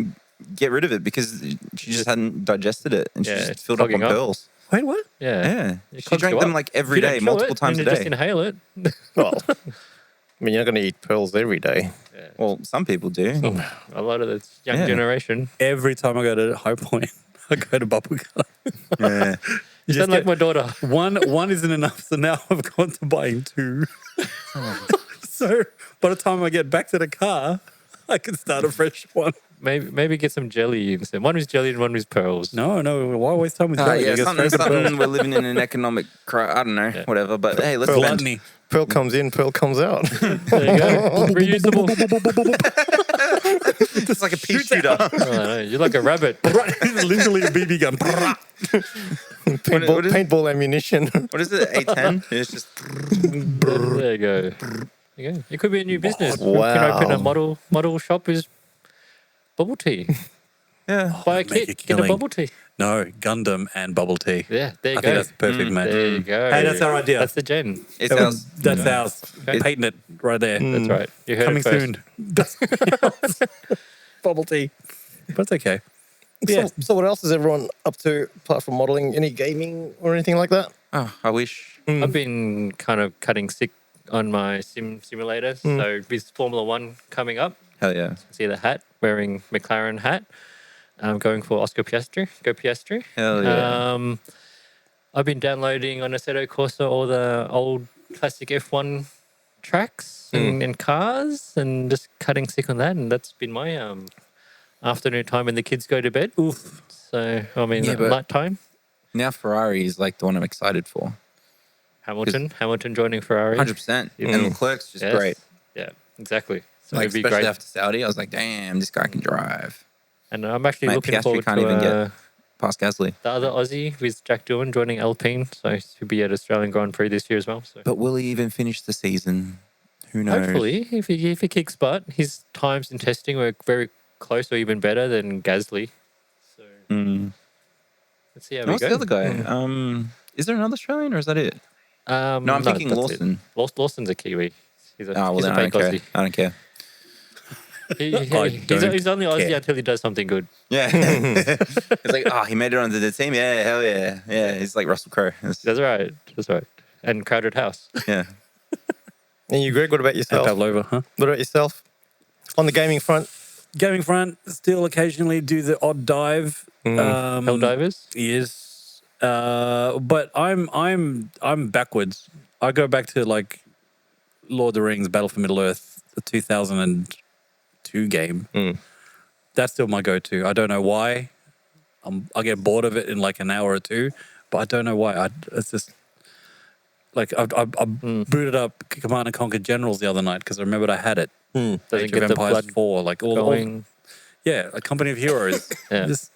get rid of it because she just hadn't digested it, and she
Yeah,
just
it's
filled up on
clogging up.
pearls.
Wait, what?
Yeah.
Yeah,
It
she
clogs
drank
you
them
up.
like
If
every
you don't
day,
kill
multiple
it,
times a
then you just
day.
inhale it.
Well, I mean, you're not going to eat pearls every day.
Yeah.
Well, some people do.
A lot of the young
Yeah.
generation.
Every time I go to High Point, I go to Bubblegum.
Yeah.
You
just
sound like
get-
my daughter.
One isn't enough, so now I've gone to buying two. So by the time I get back to the car, I can start a fresh one.
Maybe get some jelly instead. One with jelly and one with pearls.
No, why waste time with jelly?
Yeah,
You get
something,
straight to pearls.
something we're living in an economic I don't know, whatever. But hey, let's spend.
Gluttony.
Pearl comes in, pearl comes out.
There you go. Reusable.
It's like a pea shooter.
Oh, no, you're like a rabbit.
Literally a BB gun.
Paintball, paintball ammunition.
What is it? A10? It's just
There you go. There you go. It could be a new business. You
Wow.
can open a model shop with bubble tea.
yeah.
Buy a
Make a
kit, get a
killing.
bubble tea.
No, Gundam and bubble tea.
Yeah, there you
I
go.
think that's the perfect match.
There you go.
Hey, that's our idea.
That's the gen.
It's ours.
That's ours.
Okay.
Patent it right there.
That's right. You heard
Coming
it first.
soon. Bubble tea. But it's okay. Yeah.
So what else is everyone up to apart from modelling? Any gaming or anything like that?
Oh, I wish.
I've been kind of cutting sick on my simulator. So with Formula One coming up,
Hell yeah.
see the hat, wearing McLaren hat. I'm going for Oscar Piastri. Go Piastri.
Hell yeah.
I've been downloading on Assetto Corsa all the old classic F1 tracks and cars and just cutting sick on that. And that's been my afternoon time when the kids go to bed.
Oof.
So, I mean,
Yeah, but-
night time.
Now Ferrari is like the one I'm excited for.
Hamilton joining Ferrari.
100%. And Leclerc's just
Yes.
great.
Yeah, exactly. So
Like,
it'd be
especially
great.
after Saudi, I was like, damn, this guy can drive.
And I'm actually
Mate,
looking
Piastri
forward
can't
to
even get past Gasly.
the other Aussie with Jack Doohan joining Alpine. So he'll be at Australian Grand Prix this year as well. So
But will he even finish the season? Who knows?
hopefully, if he kicks butt, his times in testing were very close or even better than Gasly. So
Mm.
let's see how
And
we
what's
go.
the other guy? Is there another Australian or is that it? No, I'm thinking
that's
Lawson.
it. Lawson's a Kiwi. He's a,
Oh, well,
he's
then
a
I don't
fake
care.
Aussie.
I don't care.
He's only Aussie
care.
until he does something good.
Yeah. It's like, oh, he made it onto the team. Yeah, hell yeah. Yeah, he's like Russell Crowe.
That's right. That's right. And Crowded House.
Yeah.
And you, Greg, what about
And
yourself?
Pavlova, huh?
What about yourself? On the gaming front?
Gaming front, still occasionally do the odd dive.
Helldivers.
Yes. But I'm backwards. I go back to like Lord of the Rings, Battle for Middle Earth, the 2002 game. That's still my go-to. I don't know why. I get bored of it in like an hour or two, but I don't know why. It's just like I booted up Command and Conquer Generals the other night because I remembered I had it.
Doesn't
Age
get
of
the
Empires
blood
4, like all
going.
yeah, a Company of Heroes.
Yeah.
Just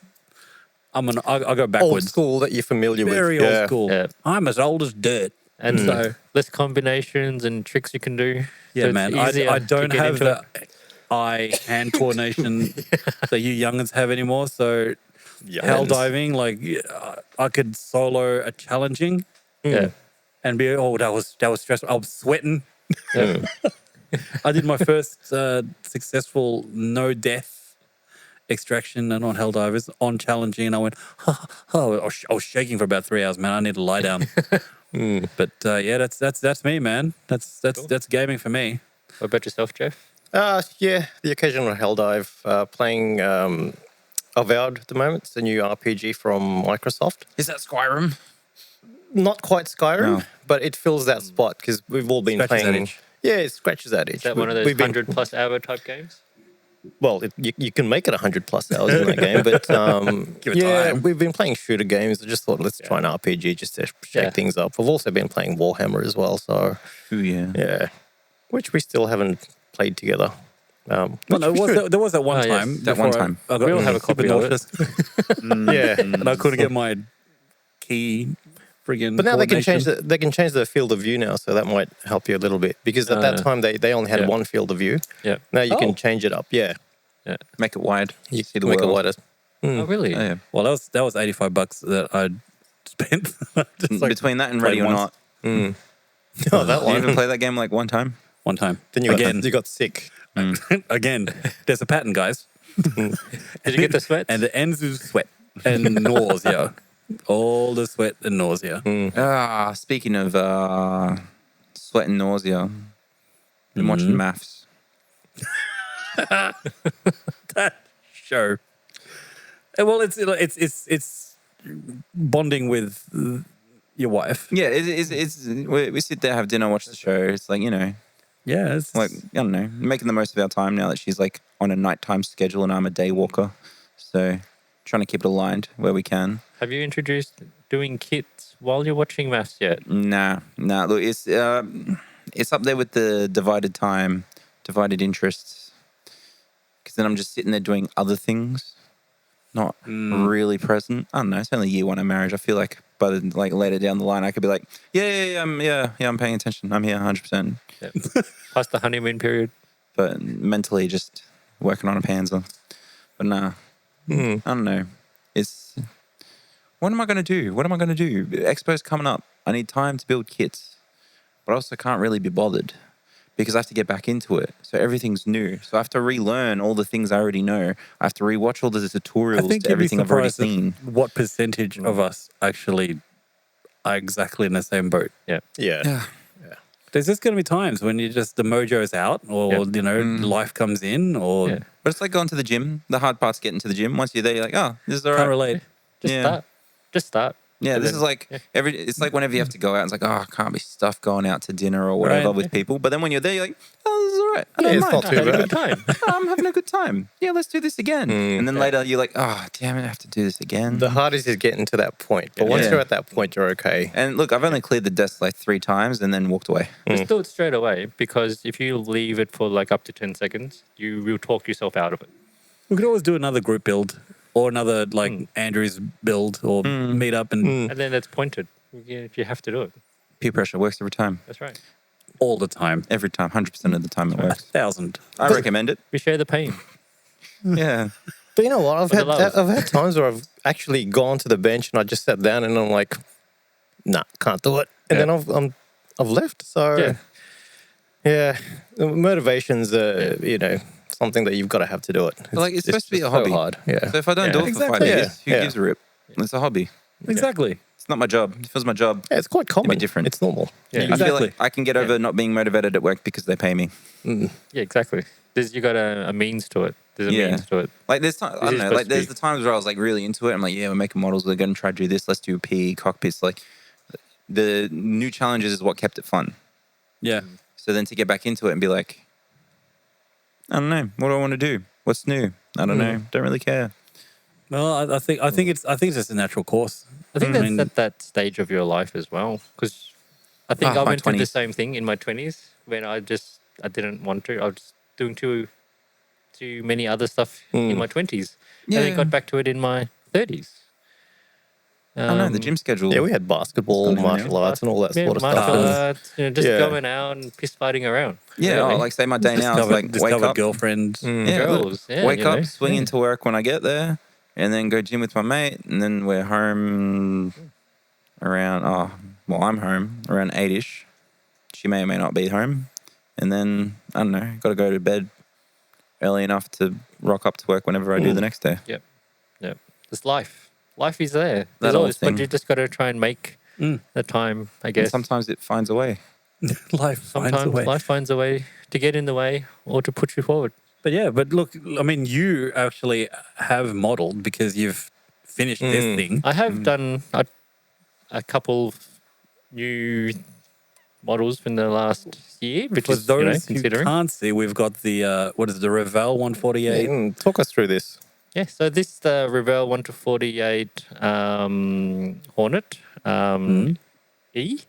I'll go
Old
backwards.
school that you're familiar
Very
with.
old school.
Yeah.
I'm as old as dirt.
And so less combinations and tricks you can do.
Yeah,
So it's
man.
easier
I
to
don't
get
have
into
the
it.
eye-hand coordination that you youngins have anymore. So hell diving, like I could solo a challenging
Yeah.
and be that was stressful. I was sweating.
Yeah.
I did my first successful no death extraction and on hell divers on challenging, and I went, I was shaking for about 3 hours, man. I need to lie down. But yeah, that's me, man. That's gaming for me.
What about yourself, Jeff?
Yeah, the occasional hell dive. Playing Avowed at the moment. It's a new RPG from Microsoft.
Is that Skyrim?
Not quite Skyrim,
No.
but it fills that spot because we've all been
Scratches that
playing.
itch.
Yeah, it scratches that itch.
Is that one of those
We've been-
100+ hour type games?
Well, you can make it 100+ hours in that game, but
Give it
yeah,
time.
we've been playing shooter games. I just thought let's try an RPG just to shake
Yeah.
things up. We've also been playing Warhammer as well, so
Ooh, yeah.
yeah, which we still haven't played together.
Well,
Which
no,
we should.
there was that one
Oh, yes.
time.
That one
before
time.
I got
We all have a
super
copy of it.
nauseous.
Yeah,
And I couldn't get my key friggin'
but now they can change
coordination.
they can change the field of view now, so that might help you a little bit because at that time they only had
yeah.
one field of view.
Yeah.
Now you
Oh.
can change it up. Yeah,
Make it wide.
you
see the
can make it
world.
wider.
Oh, really?
Oh, yeah.
Well, that was $85 that I spent. Just like
Between that and
played
Ready or
once.
Not.
Oh, that
Did you
one.
even play that game like one time?
one time.
Then you
again,
got sick.
again. There's a pattern, guys.
Did you get the sweats?
And it ends with sweat and nausea. All the sweat and nausea.
Speaking of sweat and nausea, been watching maths.
That show. Well, it's bonding with your wife.
Yeah, we sit there, have dinner, watch the show. It's like,
Yeah, it's
like, I don't know, making the most of our time now that she's like on a nighttime schedule and I'm a day walker. So trying to keep it aligned where we can.
Have you introduced doing kits while you're watching maths yet?
Nah. Look, it's up there with the divided time, divided interests. Because then I'm just sitting there doing other things, not really present. I don't know. It's only year one of marriage. I feel like by the later down the line, I could be like, I'm paying attention. I'm here 100%.
Yep. Past the honeymoon period.
But mentally, just working on a panzer. But nah, I don't know. It's what am I going to do? Expo's coming up. I need time to build kits, but I also can't really be bothered because I have to get back into it. So everything's new. So I have to relearn all the things I already know. I have to rewatch all the tutorials to everything I've already seen.
What percentage of us actually are exactly in the same boat?
Yeah.
There's just going to be times when the mojo's out, or life comes in, or
But it's like going to the gym. The hard part's getting to the gym. Once you're there, you're like, oh, this is all right.
can't relate.
Just start.
Yeah,
And
this
then-
is like it's like whenever you have to go out, it's like, oh, can't be stuff going out to dinner or whatever with people. But then when you're there, you're like, oh, this is all right. I don't
it's
mind.
not too
Had a
bad.
good time.
I'm having a good time. Yeah, let's do this again. And then later you're like, oh, damn it, I have to do this again.
The hardest is getting to that point. But once
Yeah.
you're at that point, you're okay.
And look, I've only cleared the desk like 3 times and then walked away.
Just do it straight away, because if you leave it for like up to 10 seconds, you will talk yourself out of it.
We could always do another group build or another Andrew's build or meet up and
And then it's pointed. If you have to do it.
Peer pressure works every time.
That's right.
all the time.
Every time, 100% of the time it works.
1,000.
I recommend it.
We share the pain.
Yeah.
But you know what?
For the love.
I've had times where I've actually gone to the bench and I just sat down and I'm like, nah, can't do it. And then I've left. So yeah, motivation's something that you've got to have to do it.
It's supposed to be a
so
hobby.
hard. Yeah.
So if I don't do it for 5
Exactly.
years, who
Yeah.
gives a rip? It's a hobby.
Exactly.
It's not my job. If it was my job,
Yeah, it's quite common.
different.
It's normal.
Yeah.
I feel
Exactly.
like I can get over not being motivated at work because they pay me.
Yeah, exactly. You got a means to it. There's a
Yeah.
means to it.
Like there's time, I
This
don't
is
know.
supposed
Like
to
there's
be-
the times where I was like really into it. I'm like, yeah, we're making models. We're going to try to do this. Let's do PE cockpits. Like the new challenges is what kept it fun.
Yeah.
So then to get back into it and be like, I don't know, what do I want to do? What's new? I don't know. Don't really care.
Well, I think it's just a natural course.
I think
I
that's
mean-
at that stage of your life as well. Because I think I
my
went through the
20s.
same thing in my 20s when I didn't want to. I was doing too many other stuff in my 20s. And then got back to it in my 30s.
I don't know, the gym schedule.
Yeah, we had basketball,
It's gone in
martial arts, and all that sort of
martial
stuff.
arts, just
Yeah.
going out and piss fighting around.
Yeah,
really.
like say my day now is like wake
discovered
up.
girlfriends.
Yeah, look,
Girls, yeah,
wake
you know.
up, swing into work when I get there, and then go gym with my mate, and then we're home around. I'm home around 8ish. She may or may not be home, and then I don't know. Got to go to bed early enough to rock up to work whenever I do the next day.
Yep. It's life. Life is there.
That
There's
old
always, but
thing.
you just got to try and make the time, I
And
guess.
sometimes it finds a way.
Life finds a
Sometimes
way.
life finds a way to get in the way or to put you forward.
But look, I mean, you actually have modeled because you've finished this thing.
I have done a couple of new models in the last year, which
For
is
those who
considering.
can't see, we've got the the Revell 148.
Talk us through this.
Yeah, so this is the Revell 1 to 48 Hornet E.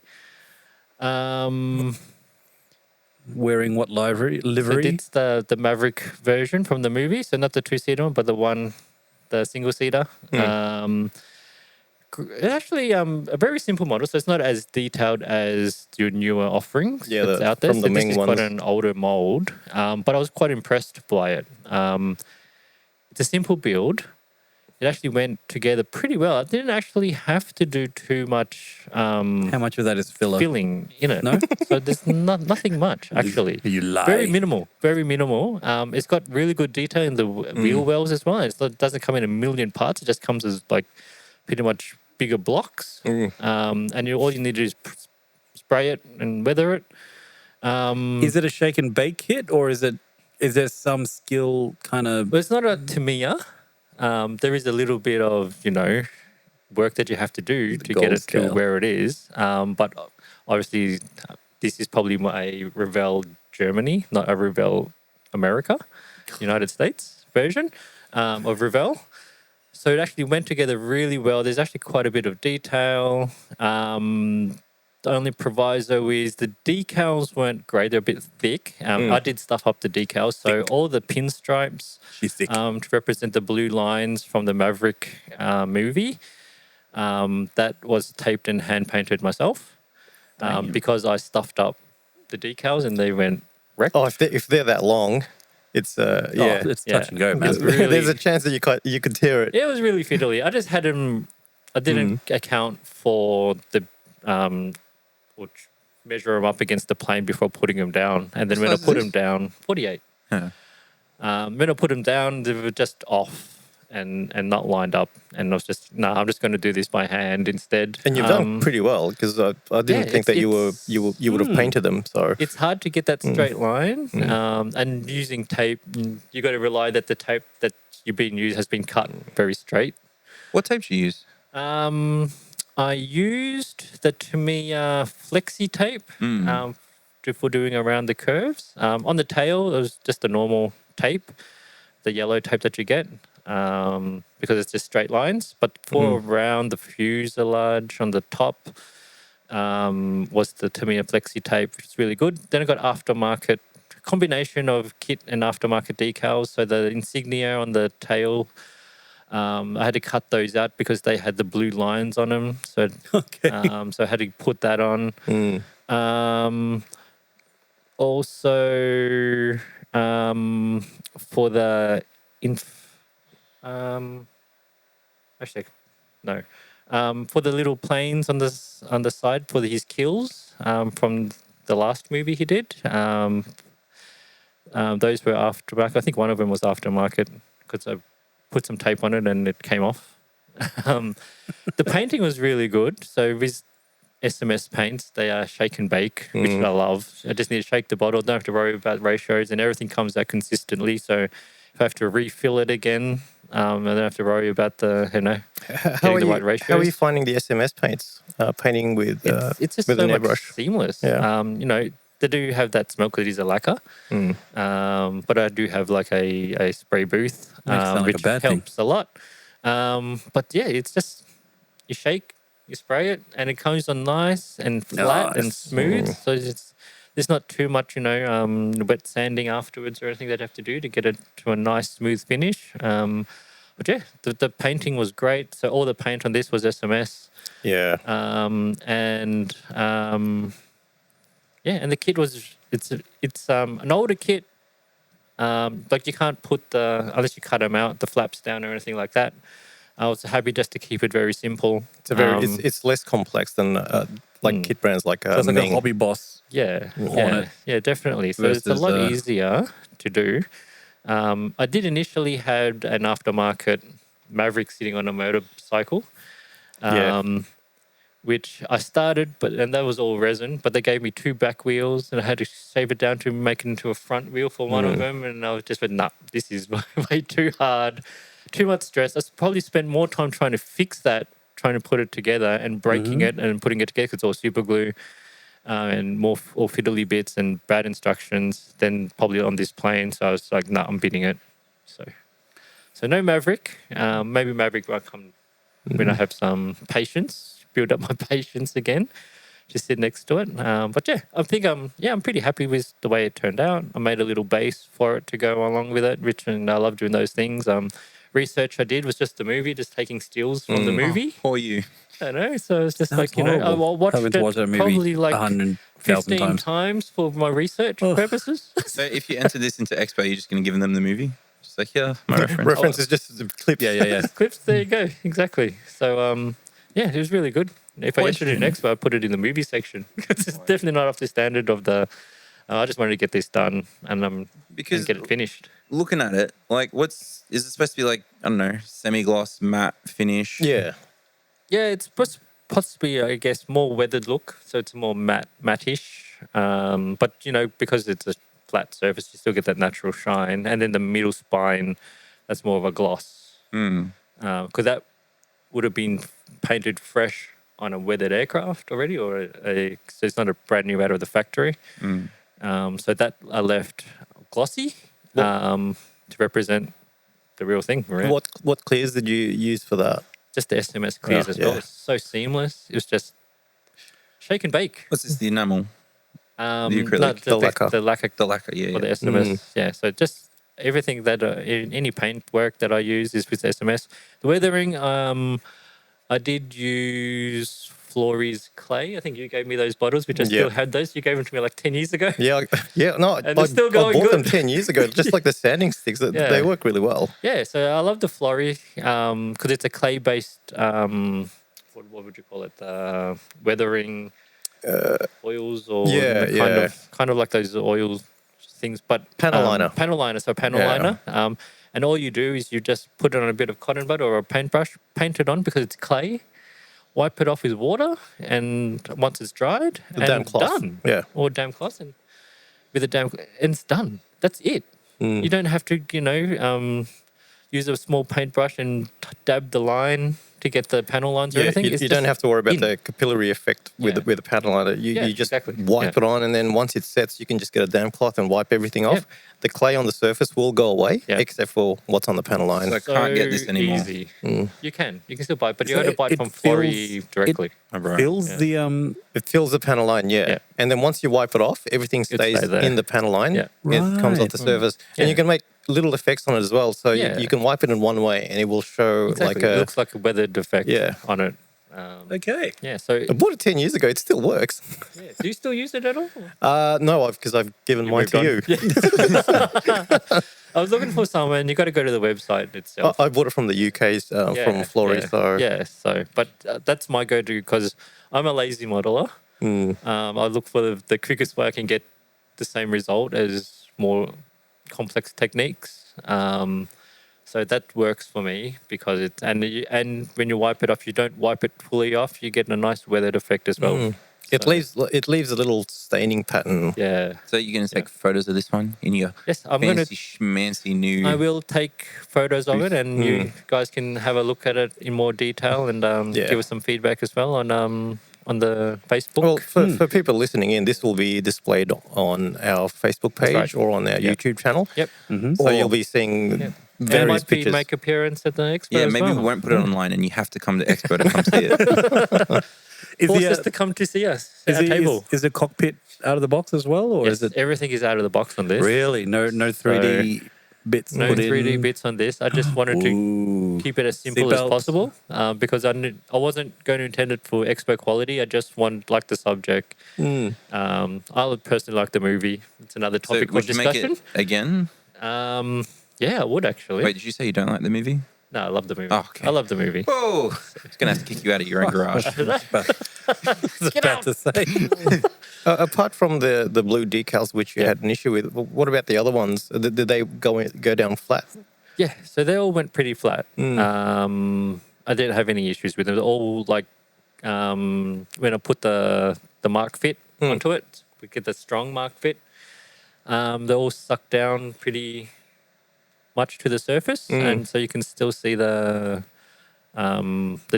Wearing what livery?
So it's the Maverick version from the movie, so not the 2-seater one, but the single-seater. It's actually a very simple model, so it's not as detailed as your newer offerings that's out there.
from the
so this
Ming
is
ones.
quite an older mold, but I was quite impressed by it. It's a simple build. It actually went together pretty well. I didn't actually have to do too much
How much of that is filler?
filling in it.
No?
So there's nothing much, actually.
You lie.
Very minimal, very minimal. It's got really good detail in the wheel wells as well. It doesn't come in a million parts. It just comes as like pretty much bigger blocks. And all you need to do is spray it and weather it.
Is it a shake and bake kit or is it Is there some skill kind of?
But it's not a Tamiya. There is a little bit of, work that you have to do to get
gold
it
scale.
to where it is. But obviously, this is probably my Revell Germany, not a Revell America, United States version of Revell. So it actually went together really well. There's actually quite a bit of detail. The only proviso is the decals weren't great. They're a bit thick. I did stuff up the decals. So all the pinstripes
She's thick.
to represent the blue lines from the Maverick movie, that was taped and hand painted myself because I stuffed up the decals and they went wrecked.
Oh, if they're that long, it's
It's touch and go, man.
It's really-
There's a chance that you could tear it.
It was really fiddly. I just had him. I didn't account for the or measure him up against the plane before putting him down, and then when I
size is
put
this?
him down, 48.
Huh.
When I put him down, they were just off and not lined up, and I was just I'm just going to do this by hand instead.
And you've done pretty well because I didn't think that you would have painted them. So
It's hard to get that straight line, and using tape, you got to rely that the tape that you've been used has been cut very straight.
What tape do you use?
I used the Tamiya Flexi tape for doing around the curves. On the tail, it was just the normal tape, the yellow tape that you get, because it's just straight lines. But for around the fuselage on the top was the Tamiya Flexi tape, which is really good. Then I got aftermarket, combination of kit and aftermarket decals. So the insignia on the tail, I had to cut those out because they had the blue lines on them. So, so I had to put that on. Also, for the actually, no, for the little planes on the side for his kills from the last movie he did. Those were aftermarket. I think one of them was aftermarket because I put some tape on it and it came off. The painting was really good. So with SMS paints, they are shake and bake, which I love. I just need to shake the bottle, don't have to worry about ratios, and everything comes out consistently. So if I have to refill it again, I don't have to worry about getting the right ratios.
How are you finding the SMS paints? Painting with
it's just
with
so
an
much
airbrush.
seamless.
Yeah.
They do have that smell because it is a lacquer. But I do have like a spray booth,
sound like a
which
bad thing.
helps a lot. But yeah, it's just you shake, you spray it, and it comes on nice and flat and smooth. So there's not too much, wet sanding afterwards or anything that you have to do to get it to a nice smooth finish. But yeah, the painting was great. So all the paint on this was SMS.
Yeah.
And the kit was it's an older kit. Like you can't put unless you cut them out, the flaps down or anything like that. I was happy just to keep it very simple.
It's it's less complex than kit brands like
So it's like
Ming.
a hobby boss.
Yeah,
Hornet
definitely. So it's a
versus,
lot easier to do. I did initially had an aftermarket Maverick sitting on a motorcycle. Which I started, and that was all resin, but they gave me 2 back wheels and I had to shave it down to make it into a front wheel for one of them. And I was just went, nah, this is way too hard, too much stress. I probably spent more time trying to fix that, trying to put it together and breaking it and putting it together because it's all super glue and all fiddly bits and bad instructions than probably on this plane. So I was like, nah, I'm bidding it. So no Maverick. Maybe Maverick will come when I have some patience. Build up my patience again, just sit next to it. But yeah, I think I'm pretty happy with the way it turned out. I made a little base for it to go along with it, and I love doing those things. Research I did was just the movie, just taking stills from the movie.
Or you?
I know, so it's just
Sounds
like I
horrible.
watched
Having
it
to watch that movie
probably like
100,000
15
times.
times for my research purposes.
So if you enter this into Expo, you're just going to give them the movie? Just like, yeah, my reference.
Reference is just the clips.
Yeah.
Clips, there you go, exactly. So yeah, it was really good. If I entered it in Expo, I'd put it in the movie section. It's definitely not up to standard of the. I just wanted to get this done and
Because
get it finished.
looking at it, like, is it supposed to be like, I don't know, semi-gloss, matte finish?
Yeah.
Yeah, it's possibly, I guess, more weathered look, so it's more matte-ish. But because it's a flat surface, you still get that natural shine. And then the middle spine, that's more of a gloss. Because that would have been painted fresh on a weathered aircraft already, or so it's not a brand new out of the factory. So that I left glossy to represent the real thing. Right?
What clears did you use for that?
Just the SMS clears as well. It's so seamless. It was just shake and bake.
What's this? The enamel?
The
acrylic?
the lacquer.
The lacquer, yeah.
Or the SMS. Yeah. So just everything that in any paint work that I use is with SMS. The weathering, I did use Flory's clay. I think you gave me those bottles, which I still had those. You gave them to me like 10 years ago.
Yeah. No,
And they're still going
I bought them
good.
10 years ago, just like the sanding sticks. They work really well.
Yeah, so I love the Flory because it's a clay-based, what would you call it? Weathering oils or kind of like those oil things, but
panel liner.
Panel liner, so panel liner. And all you do is you just put it on a bit of cotton bud or a paintbrush, paint it on because it's clay, wipe it off with water, and once it's dried,
damp cloth.
done.
Yeah.
Or damp cloth, and with a damp, and it's done. That's it. You don't have to, use a small paintbrush and dab the line to get the panel lines or anything.
You don't have to worry about the capillary effect with the panel liner. You just wipe it on, and then once it sets, you can just get a damp cloth and wipe everything off. The clay on the surface will go away, except for what's on the panel line.
So I can't get this anymore.
Easy. You can still buy it, but you got to buy it from Flory directly.
It fills the
It fills the panel line, and then once you wipe it off, everything stays in the panel line. It comes off the surface, and you can make little effects on it as well. So you can wipe it in one way, and it will show
it looks like a weathered effect on it.
okay.
Yeah, so
I bought it 10 years ago. It still works.
do you still use it at all?
No, because I've given mine to you.
I was looking for some, and you got to go to the website itself.
I bought it from the UK's from Flory.
But that's my go-to because I'm a lazy modeler. I look for the quickest way I can get the same result as more complex techniques. So that works for me because it's and when you wipe it off, you don't wipe it fully off. You get a nice weathered effect as well.
It leaves a little staining pattern.
Yeah.
So you're going to take photos of this one in your
I'm going to
schmancy new...
I will take photos of it, and you guys can have a look at it in more detail and give us some feedback as well on the Facebook.
Well, for people listening in, this will be displayed on our Facebook page or on our YouTube channel.
Yep.
So you'll be seeing various pictures.
Make appearance at the expo.
Yeah,
as
maybe
well.
we won't put it online, and you have to come to expo to come see it.
Force us to come to see us at our table.
Is the cockpit out of the box as well, or is it
everything is out of the box on this?
really no 3D bits?
No
put
3D
in?
bits on this. I just wanted to keep it as simple as possible because I wasn't going to intend it for expo quality. I just want like the subject. I would personally like the movie. It's another topic of
would you
discussion.
make it again?
Yeah, I would actually.
Wait, did you say you don't like the movie?
No, I love the movie.
Oh, okay.
I love the movie.
Whoa! It's going to have to kick you out of your own garage.
About to say.
Apart from the blue decals, which you had an issue with, what about the other ones? Did they go down flat?
Yeah, so they all went pretty flat. I didn't have any issues with them. They're all like when I put the mark fit onto it, we get the strong mark fit. They all suck down pretty much to the surface, and so you can still see the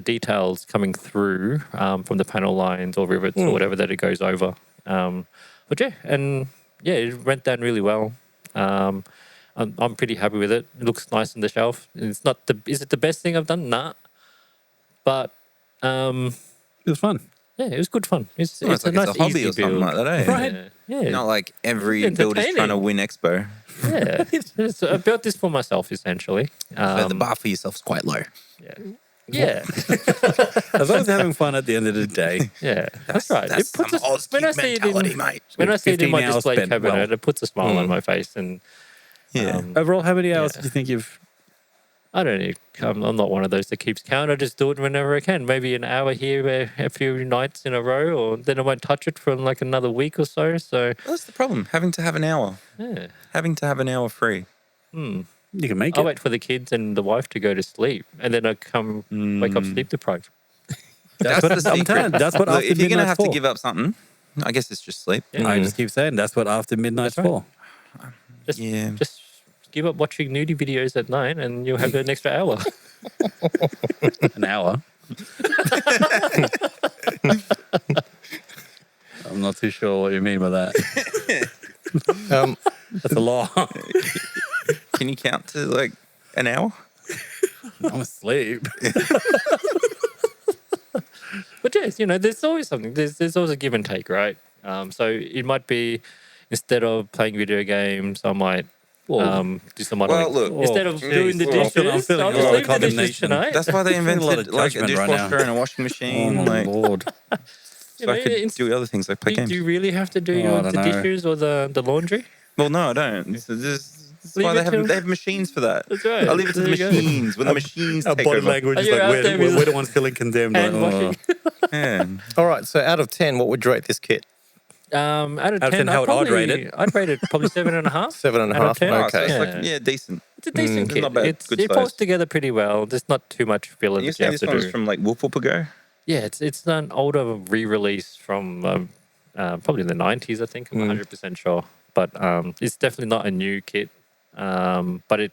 details coming through from the panel lines or rivets or whatever that it goes over. But it went down really well. I'm pretty happy with it. It looks nice on the shelf. It's not is it the best thing I've done? Nah, but
It was fun.
yeah, it was good fun. It's
It's
a
like
nice
it's a hobby
easy
or something
build.
like that, eh?
Right.
Yeah.
Not like every
It's
builder's trying to
entertaining.
win expo.
Yeah, I built this for myself essentially.
So the bar for yourself is quite low.
Yeah,
As long as they're having fun at the end of the day.
yeah, that's right.
That's
It puts
some
a,
Oz
when I
kid
see it
mentality,
in
mate.
when I see it in
15
my
hours
display
spent
cabinet,
well.
it puts a smile on my face. And
Yeah.
Overall, how many hours do you think you've...
I don't need. I'm not one of those that keeps count. I just do it whenever I can. Maybe an hour here, a few nights in a row, or then I won't touch it for like another week or so. So
That's the problem. Having to have an hour.
yeah,
Having to have an hour free.
You can make
I
it.
wait for the kids and the wife to go to sleep, and then I come wake up sleep deprived.
That's what I'm telling. That's what
Look,
after
if you're going to
midnight's
have to
for.
give up something, I guess it's just sleep.
I just keep saying that's what after midnight's
That's right.
for.
Just give up watching nudie videos at night and you'll have an extra hour.
An hour. I'm not too sure what you mean by that. That's a lot.
Can you count to like an hour?
I'm asleep.
But yes, there's always something. There's always a give and take, right? So it might be, instead of playing video games, I might do some modeling.
Well, look,
instead of doing the dishes,
I'm feeling
I'll
a
just
lot of
leave the dishes
condemnation.
tonight.
that's why they
a lot
invented
of
like a
judgment right
dishwasher
now.
and a washing
Oh
machine.
my
like,
lord.
so I could do other things like play
do
games.
you really have to do
I
the
don't know.
dishes or the laundry?
Well, no, I don't. So that's
Leave
why
it till-
they have machines for that.
That's right.
I leave it to the
There you go.
machines. When the machines
Our
take
body
over.
language is
You're
like,
out there with
we're the ones feeling condemned.
Hand
Like,
washing.
Yeah.
All right, so out of 10, what would you rate this kit?
Out of 10,
10, how I'd rate it?
I'd rate it probably 7.5.
7.5.
Out of 10.
Oh, so
Okay.
it's
Yeah.
like, decent.
It's a decent
It's
kit.
not bad.
It
Good
falls
size.
together pretty well. There's not too much filler
And you're
that you
saying
have
this
to
one's
do.
from like Whoop Whoop ago?
Yeah, it's an older re-release from probably the 90s, I think. I'm 100% sure. But it's definitely not a new kit. But it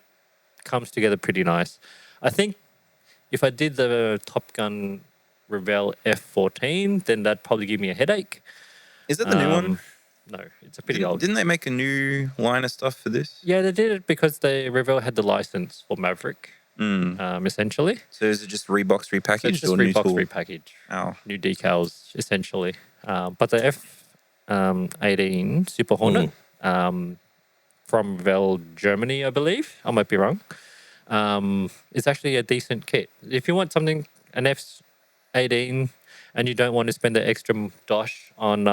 comes together pretty nice. I think if I did the Top Gun Revell F-14, then that'd probably give me a headache.
Is that the new one?
No, it's a pretty old.
Didn't they make a new line of stuff for this?
Yeah, they did it because Revell had the license for Maverick, essentially.
So is it just Reeboks repackaged
So it's just
or new
Reeboks
tool?
repackaged.
Oh.
New decals, essentially. But the F-18 Super Hornet from Revell, Germany, I believe. I might be wrong. It's actually a decent kit. If you want something, an F-18, and you don't want to spend the extra dosh on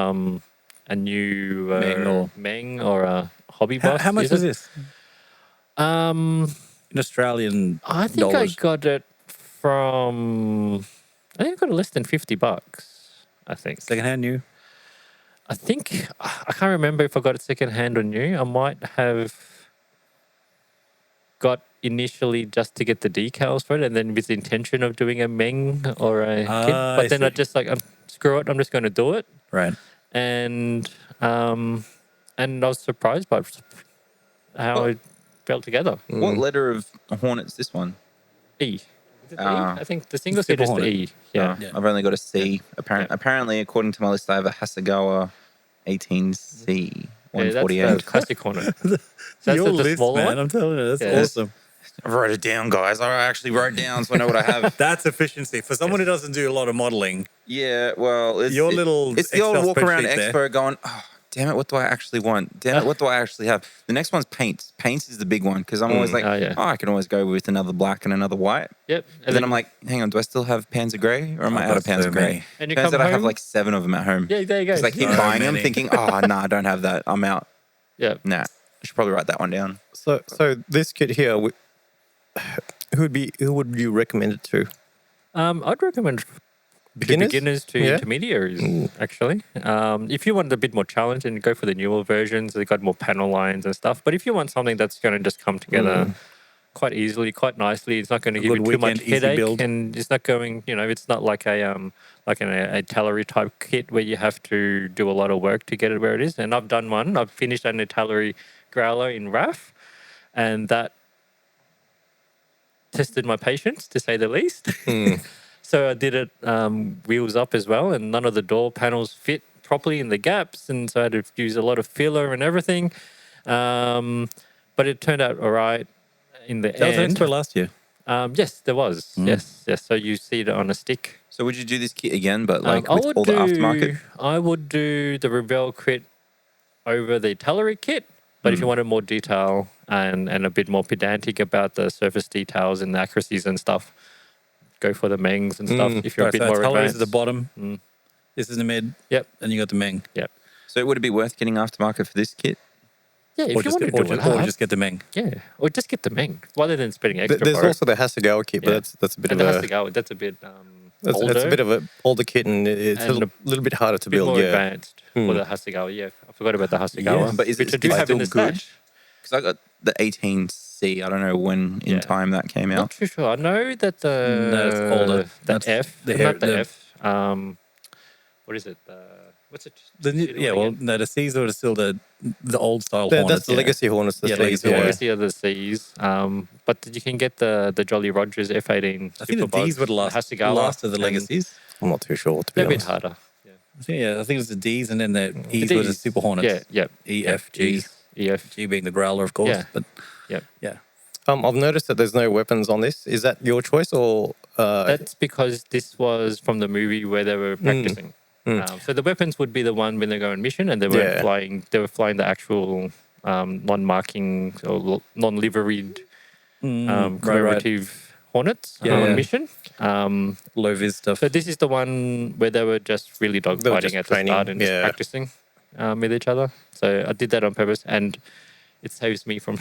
a new Meng or a Hobby Boss.
How much is this?
Um,
In Australian
I think
dollars.
I got it from. I think I got it less than $50. I think.
Secondhand new?
I think I can't remember if I got it secondhand or new. I might have got initially just to get the decals for it, and then with the intention of doing a Meng or a kit.
I
But then I
see.
just screw it. I'm just going to do it,
Right.
and I was surprised by how it fell together.
What letter of Hornet's this one?
E. Is it
Ah.
E? I think the single
Super
seat is the
Hornet.
E. Yeah.
Yeah.
I've only got a C. Apparently, according to my list, I have a Hasegawa 18C
Yeah, that's
148.
the classic Hornet. So that's
Your
the
list,
smaller
man.
one?
I'm telling you, that's
Yeah.
awesome.
I wrote it down, guys. I actually wrote down so I know what I have.
That's efficiency. For someone who doesn't do a lot of modeling,
Yeah, well, it's
Your little
It's the old
Excel
walk around
spreadsheet there.
expert going, oh, damn it, what do I actually want? Damn it, what do I actually have? The next one's paints. Paints is the big one because I'm always like,
Oh, yeah.
I can always go with another black and another white.
Yep.
But then I'm like, hang on, do I still have Panzer Grey or am I
I've
out of
got
Panzer
so
Grey?
many.
And you
Turns
come
out I have
home-
like 7 of them at home.
yeah, there you go.
Because I keep
So
buying them
many.
thinking, oh, no, I don't have that. I'm out.
Yeah.
Nah, I should probably write that one down.
So this kit here, who would you recommend it to?
I'd recommend
Beginners?
beginners to
Yeah?
intermediaries, actually. If you want a bit more challenge, then go for the newer versions. They've got more panel lines and stuff. But if you want something that's going to just come together quite easily, quite nicely, it's not going to give you
good
too much
weekend, easy
headache,
build.
and it's not going. It's not like a Tallery type kit where you have to do a lot of work to get it where it is. And I've done one. I've finished an Tallery growler in RAF, and that tested my patience, to say the least. So I did it wheels up as well, and none of the door panels fit properly in the gaps, and so I had to use a lot of filler and everything. But it turned out all right in the
that was
end.
extra last year.
Yes, there was. Yes. So you see it on a stick.
So would you do this kit again, but like
I
with
would
all the aftermarket?
I would do the Revell kit over the Tallery kit, but if you wanted more detail and a bit more pedantic about the surface details and the accuracies and stuff, go for the Mengs and stuff. If you're a bit more
Tallery's
advanced.
at the bottom. This is the mid.
Yep.
And you got the Meng.
Yep.
So would it be worth getting aftermarket for this kit?
Yeah, if
Or
you
just,
want
get,
to
or,
do
just, or
that,
just get the Meng.
yeah, or just get the Meng rather than spending extra.
There's
for
also the Hasegawa kit, but
Yeah.
that's a bit
and
of
the
a
Hasegawa, that's a bit
that's
older,
a bit of an older kit, and it's
And
a little bit harder to
bit
build.
more
Yeah.
advanced for the Hasegawa. Yeah, I forgot about the Hasegawa.
But is
which
it
I do have in the
still good?
stash.
Because I got the 18C. I don't know when in
Yeah.
time that came
Not
out.
too sure. I know that
No, it's older.
the
That's
F,
the
not
hair-
the
the-
F. What is it? What's it?
No, the C's are still the old style
That's
Hornets.
the Legacy Hornets.
Yeah,
That's
Legacy
yeah.
Hornets.
Legacy of the Seas. But you can get the Jolly Rogers F-18.
I think the D's were the last of the Legacies.
I'm not too sure, to be
They're a bit
honest.
harder.
Yeah, I think it was the D's and then the E's were the
Ds.
Super Hornets.
Yeah.
E, F, G.
E, F.
G being the Growler, of course.
Yeah.
But
Yep.
yeah.
I've noticed that there's no weapons on this. Is that your choice or?
That's because this was from the movie where they were practicing. So the weapons would be the one when they go on mission, and they were flying. They were flying the actual non-marking or non-liveried commemorative Hornets on mission.
Low vis stuff.
So this is the one where they were just really dogfighting at the start and just practicing with each other. So I did that on purpose, and it saves me from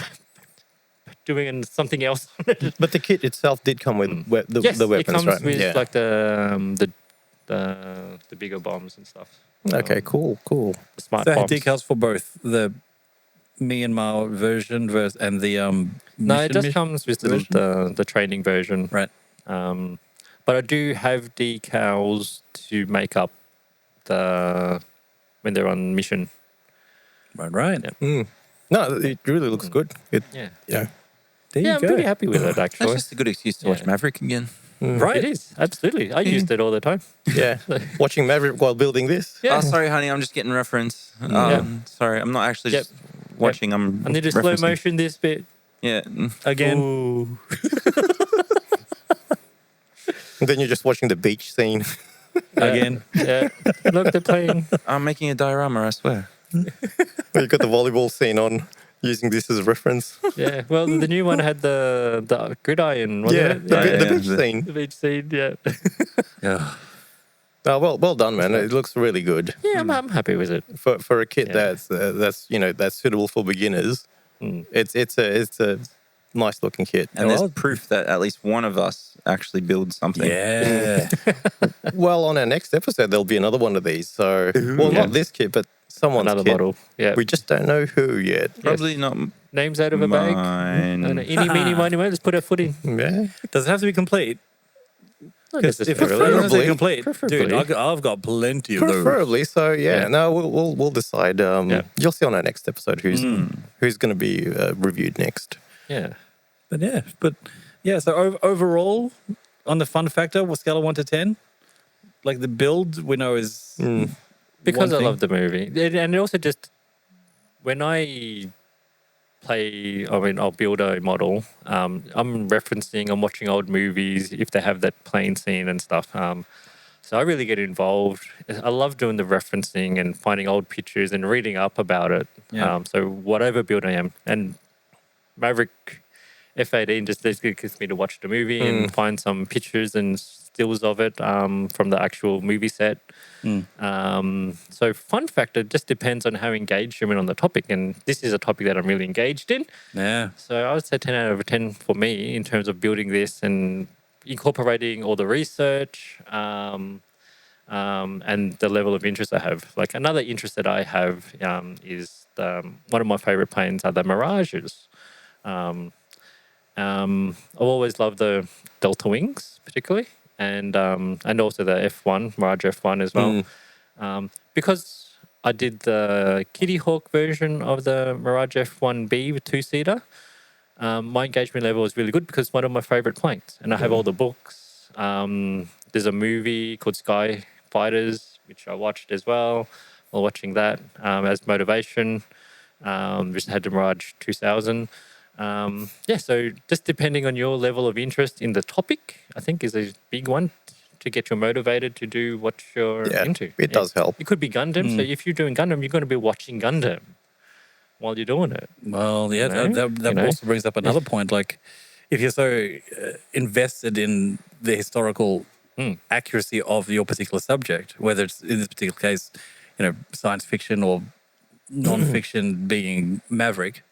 doing something else on it.
But the kit itself did come with the weapons,
it comes
right?
with like the bigger bombs and stuff.
Okay, cool.
The smart
So they had
bombs.
decals for both the Myanmar version and the
No, it just
mission
comes with
version?
the training version.
Right.
But I do have decals to make up when they're on mission.
Right.
Yeah.
No, it really looks good.
Yeah.
Yeah.
There you
I'm
go.
pretty happy with it,
That's
actually.
just a good excuse to watch Maverick again.
Right.
It is, absolutely. I used it all the time.
Yeah. Watching Maverick while building this.
Yeah.
Oh, sorry, honey. I'm just getting reference. Sorry, I'm not actually just watching.
I need to slow
referencing.
motion this bit.
Yeah.
Again.
Ooh.
And then you're just watching the beach scene.
Again.
Yeah. Look, they're playing.
I'm making a diorama, I swear.
Where you got the volleyball scene on, using this as a reference.
Yeah. Well, the new one had the gridiron, wasn't it?
The beach scene.
The beach scene, yeah.
Yeah.
Oh, well done, man. It looks really good
Yeah, I'm happy with it.
for a kit that's suitable for beginners. It's a nice looking kit.
And there's proof that at least one of us actually builds something.
Yeah.
Well, on our next episode, there'll be another one of these. So, not this kit, but someone's
Another
kit.
model. Yeah.
We just don't know who yet.
Probably not
Names out of a bag.
mine.
And eeny, meeny, miny, moe, let's put our foot in.
Yeah.
Does it have to be complete?
Not
Because if it's
necessarily.
complete,
Preferably.
dude, I've got plenty of those.
Preferably. So
Yeah.
no, we'll decide. You'll see on our next episode who's going to be reviewed next.
Yeah.
But so overall, on the fun factor, what scale of 1 to 10? Like the build we know is
Because I
one
love the movie. And also just when I I'll build a model. I'm referencing, I'm watching old movies if they have that plane scene and stuff. So I really get involved. I love doing the referencing and finding old pictures and reading up about it.
Yeah.
So whatever build I am, and Maverick F-18 just basically gets me to watch the movie and find some pictures and stills of it from the actual movie set. So fun factor just depends on how engaged you're in on the topic, and this is a topic that I'm really engaged in.
Yeah.
So I would say 10 out of 10 for me in terms of building this and incorporating all the research and the level of interest I have. Like another interest that I have is one of my favorite planes are the Mirages. I've always loved the Delta Wings, particularly, and also the F1, Mirage F1 as well. Because I did the Kitty Hawk version of the Mirage F1B with two-seater, my engagement level was really good because it's one of my favorite planes, and I have all the books. There's a movie called Sky Fighters, which I watched as well while watching that as motivation. Which had the Mirage 2000. So just depending on your level of interest in the topic, I think is a big one to get you motivated to do what you're into.
It does help.
It could be Gundam. So if you're doing Gundam, you're going to be watching Gundam while you're doing it.
Well, yeah,
You know?
that also brings up another point. Like, if you're so invested in the historical accuracy of your particular subject, whether it's in this particular case, science fiction or non-fiction being Maverick,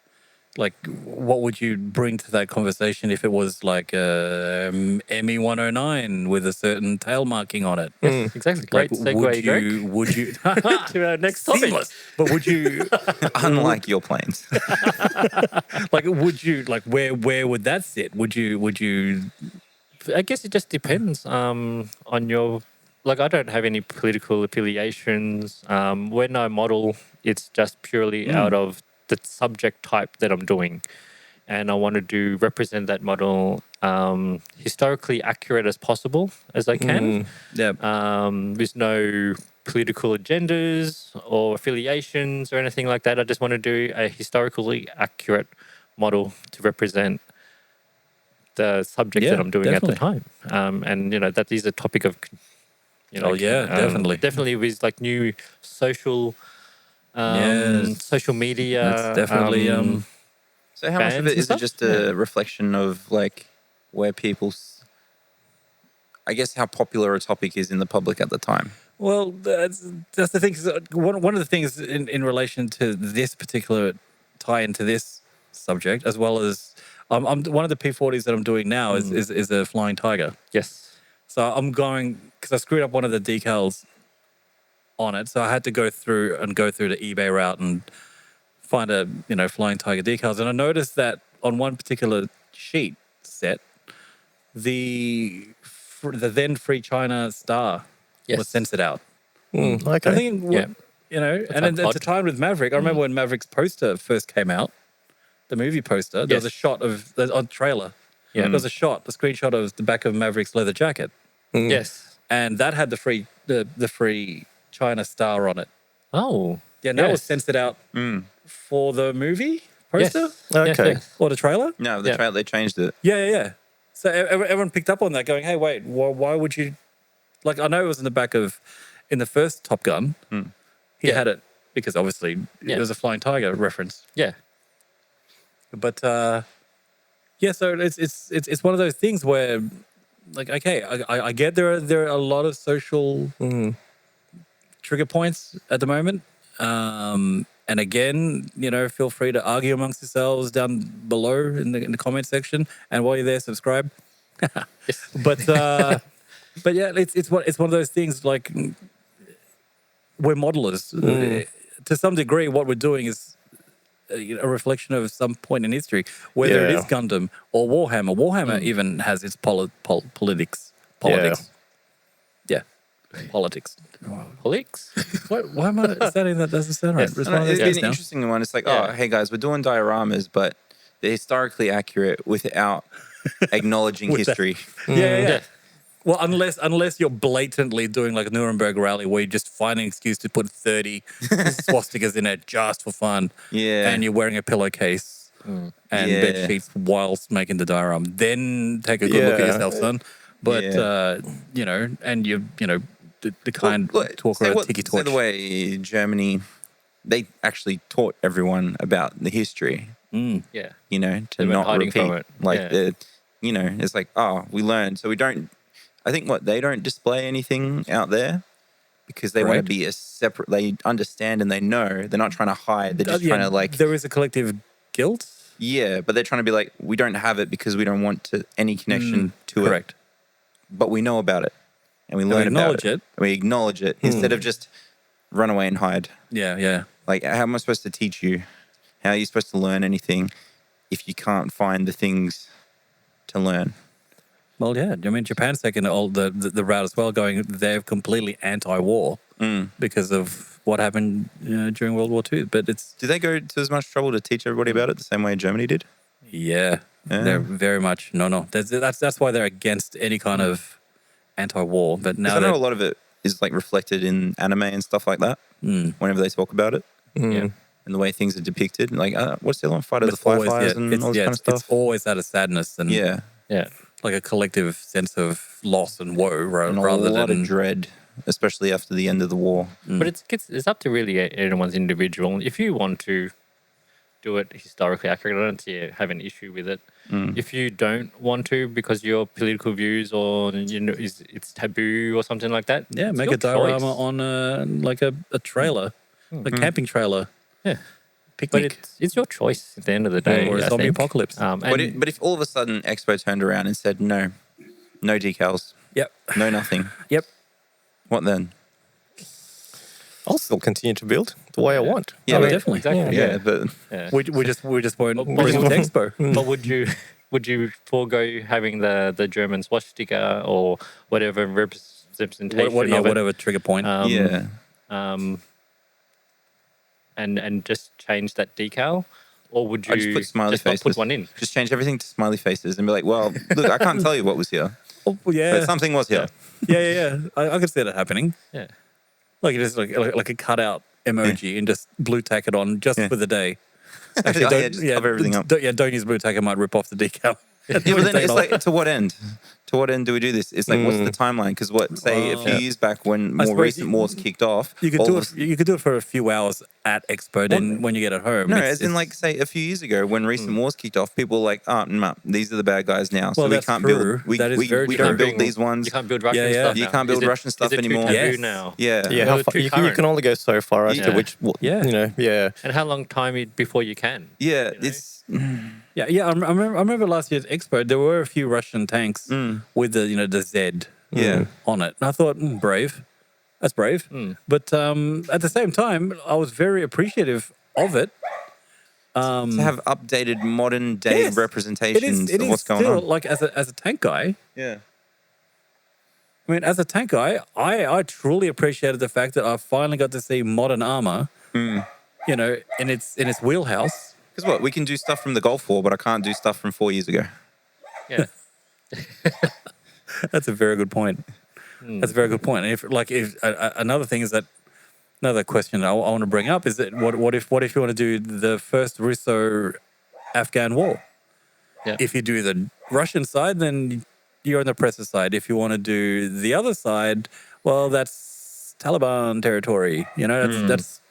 like what would you bring to that conversation if it was like ME 109 with a certain tail marking on it?
Yes, exactly. Great segue, Greg.
Would you
To our next topic.
Seamless. But would you
Unlike your planes.
where would that sit? Would you
I guess it just depends on your like I don't have any political affiliations. When I model, it's just purely out of the subject type that I'm doing, and I wanted to represent that model historically accurate as possible as I can.
Yeah.
With no political agendas or affiliations or anything like that. I just want to do a historically accurate model to represent the subject that I'm doing at the time. And, that is a topic of,
definitely.
Definitely with like new social media.
That's definitely...
So how much of it
bands and
is it
stuff?
just a reflection of like where people's, I guess, how popular a topic is in the public at the time?
Well, that's the thing. One of the things in relation to this particular tie into this subject, as well as I'm one of the P40s that I'm doing now is a flying tiger.
Yes.
So I'm going because I screwed up one of the decals on it, so I had to go through the eBay route and find a flying tiger decals, and I noticed that on one particular sheet set, the then Free China star was censored out.
Okay.
I think, and at the time with Maverick, I remember when Maverick's poster first came out, the movie poster, there was a shot of on trailer. Yeah, there was a screenshot of the back of Maverick's leather jacket.
Yes,
and that had the free China star on it.
Oh,
yeah, and that was censored out for the movie poster.
Yes.
Okay.
Or the trailer.
No, the trailer, they changed it.
Yeah. So everyone picked up on that, going, "Hey, wait, why would you?" Like, I know it was in the back of, in the first Top Gun, he had it because obviously it was a Flying Tiger reference.
Yeah.
But so it's one of those things where, like, okay, I get there are a lot of social trigger points at the moment, and again, feel free to argue amongst yourselves down below in the comment section, and while you're there, subscribe. But yeah, it's one of those things. Like, we're modelers to some degree. What we're doing is a reflection of some point in history, whether it is Gundam or Warhammer. Warhammer even has its politics. Yeah, politics.
Politics?
Why am I saying that? Doesn't sound right.
Yes.
It's
No,
one of those
it's
things
an
now.
interesting one. It's like, oh, hey guys, we're doing dioramas, but they're historically accurate without acknowledging history.
Yeah. Well, unless you're blatantly doing like a Nuremberg rally where you just find an excuse to put 30 swastikas in it just for fun.
Yeah.
And you're wearing a pillowcase and bed sheets whilst making the diorama. Then take a good look at yourself, son. But and the kind talk around tiki torch.
The way Germany, they actually taught everyone about the history.
Yeah.
To not
hiding
repeat.
from it.
Like it's like, we learned, so we don't. I think they don't display anything out there because they want to be a separate. They understand and they know they're not trying to hide. They're just trying to like.
There is a collective guilt.
Yeah, but they're trying to be like, we don't have it because we don't want any connection to it.
Correct.
But we know about it and we learn about it. And we acknowledge it instead of just run away and hide.
Yeah.
Like, how am I supposed to teach you? How are you supposed to learn anything if you can't find the things to learn?
Well, yeah. I mean, Japan's taken the route as well, going they're completely anti-war because of what happened during World War II. But it's...
Did they go to as much trouble to teach everybody about it the same way Germany did?
Yeah. They're very much... No. That's why they're against any kind of anti-war. But now
I know a lot of it is like reflected in anime and stuff like that whenever they talk about it.
Yeah.
And the way things are depicted. Like, what's the other one? Fight of the Fireflies and all this kind of stuff.
It's always out of sadness and like a collective sense of loss and woe
and
rather
a lot
than
of dread, especially after the end of the war.
But it's up to really anyone's individual. If you want to do it historically accurate, I don't see you have an issue with it. If you don't want to because your political views or it's taboo or something like that,
make a diorama on a trailer, a camping trailer.
Yeah.
Picnic.
But it's your choice at the end of the day.
Or a zombie apocalypse.
But if all of a sudden Expo turned around and said, no decals, no nothing.
Yep.
What then?
I'll still continue to build the way I want.
Yeah, definitely.
Exactly.
Yeah, but
we just won't bring them to Expo.
But would you forego having the German swastika or whatever representation
What, yeah,
of it.
whatever trigger point.
Yeah.
And just change that decal, or would you
I just put smiley
just
faces.
not put one in?
Just change everything to smiley faces and be like, well, look, I can't tell you what was here,
Oh, yeah.
but something was here.
Yeah. I could see that happening.
Yeah.
Like just like a cutout emoji and just blue tack it on just for the day. Actually,
Yeah, just cover everything up.
Don't use blue tack. I might rip off the decal.
Yeah, but then it's like, to what end? To what end do we do this? It's like, what's the timeline? Because say a few years back when more
suppose
recent wars kicked off,
You could
all
do
of
it. You could do it for a few hours at Expo. Then when you get at home,
No,
it's-
as in
it's-
like say a few years ago when recent wars kicked off, people were like, oh, no, these are the bad guys now, so
Well,
we
that's
can't
true.
build. We
That is very
we
true.
don't build
Being-
these ones.
You can't build Russian
Yeah.
stuff.
You
now.
can't build
Is it-
Russian stuff
is it
anymore.
Too taboo
Yes.
now.
Yeah,
Yeah,
Well,
how far,
too
you can
current.
only go so far as to
Yeah.
which,
Yeah.
And how long time before you can?
yeah.
You know?
It's
Yeah. I remember last year's Expo. There were a few Russian tanks with the Z
Yeah.
on it, and I thought, brave. That's brave. But at the same time, I was very appreciative of it.
to have updated modern day
Yes.
representations
It
of
is
what's going
still,
on.
like as a tank guy.
Yeah.
I mean, as a tank guy, I truly appreciated the fact that I finally got to see modern armor. You know, in its wheelhouse.
Because what we can do stuff from the Gulf War, but I can't do stuff from 4 years ago.
Yeah.
That's a very good point. That's a very good point. And if another thing is that another question I want to bring up is that what if you want to do the first Russo-Afghan war?
Yeah.
If you do the Russian side, then you're on the oppressor side. If you want to do the other side, well, that's Taliban territory. You know, that's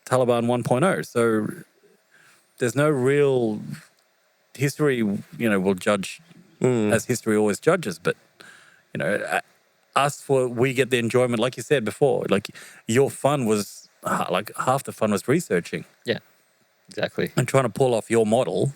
Taliban 1.0. So there's no real history. You know, will judge as history always judges. But you know, we get the enjoyment, like you said before. Like your fun was like half the fun was researching
Yeah. Exactly.
and trying to pull off your model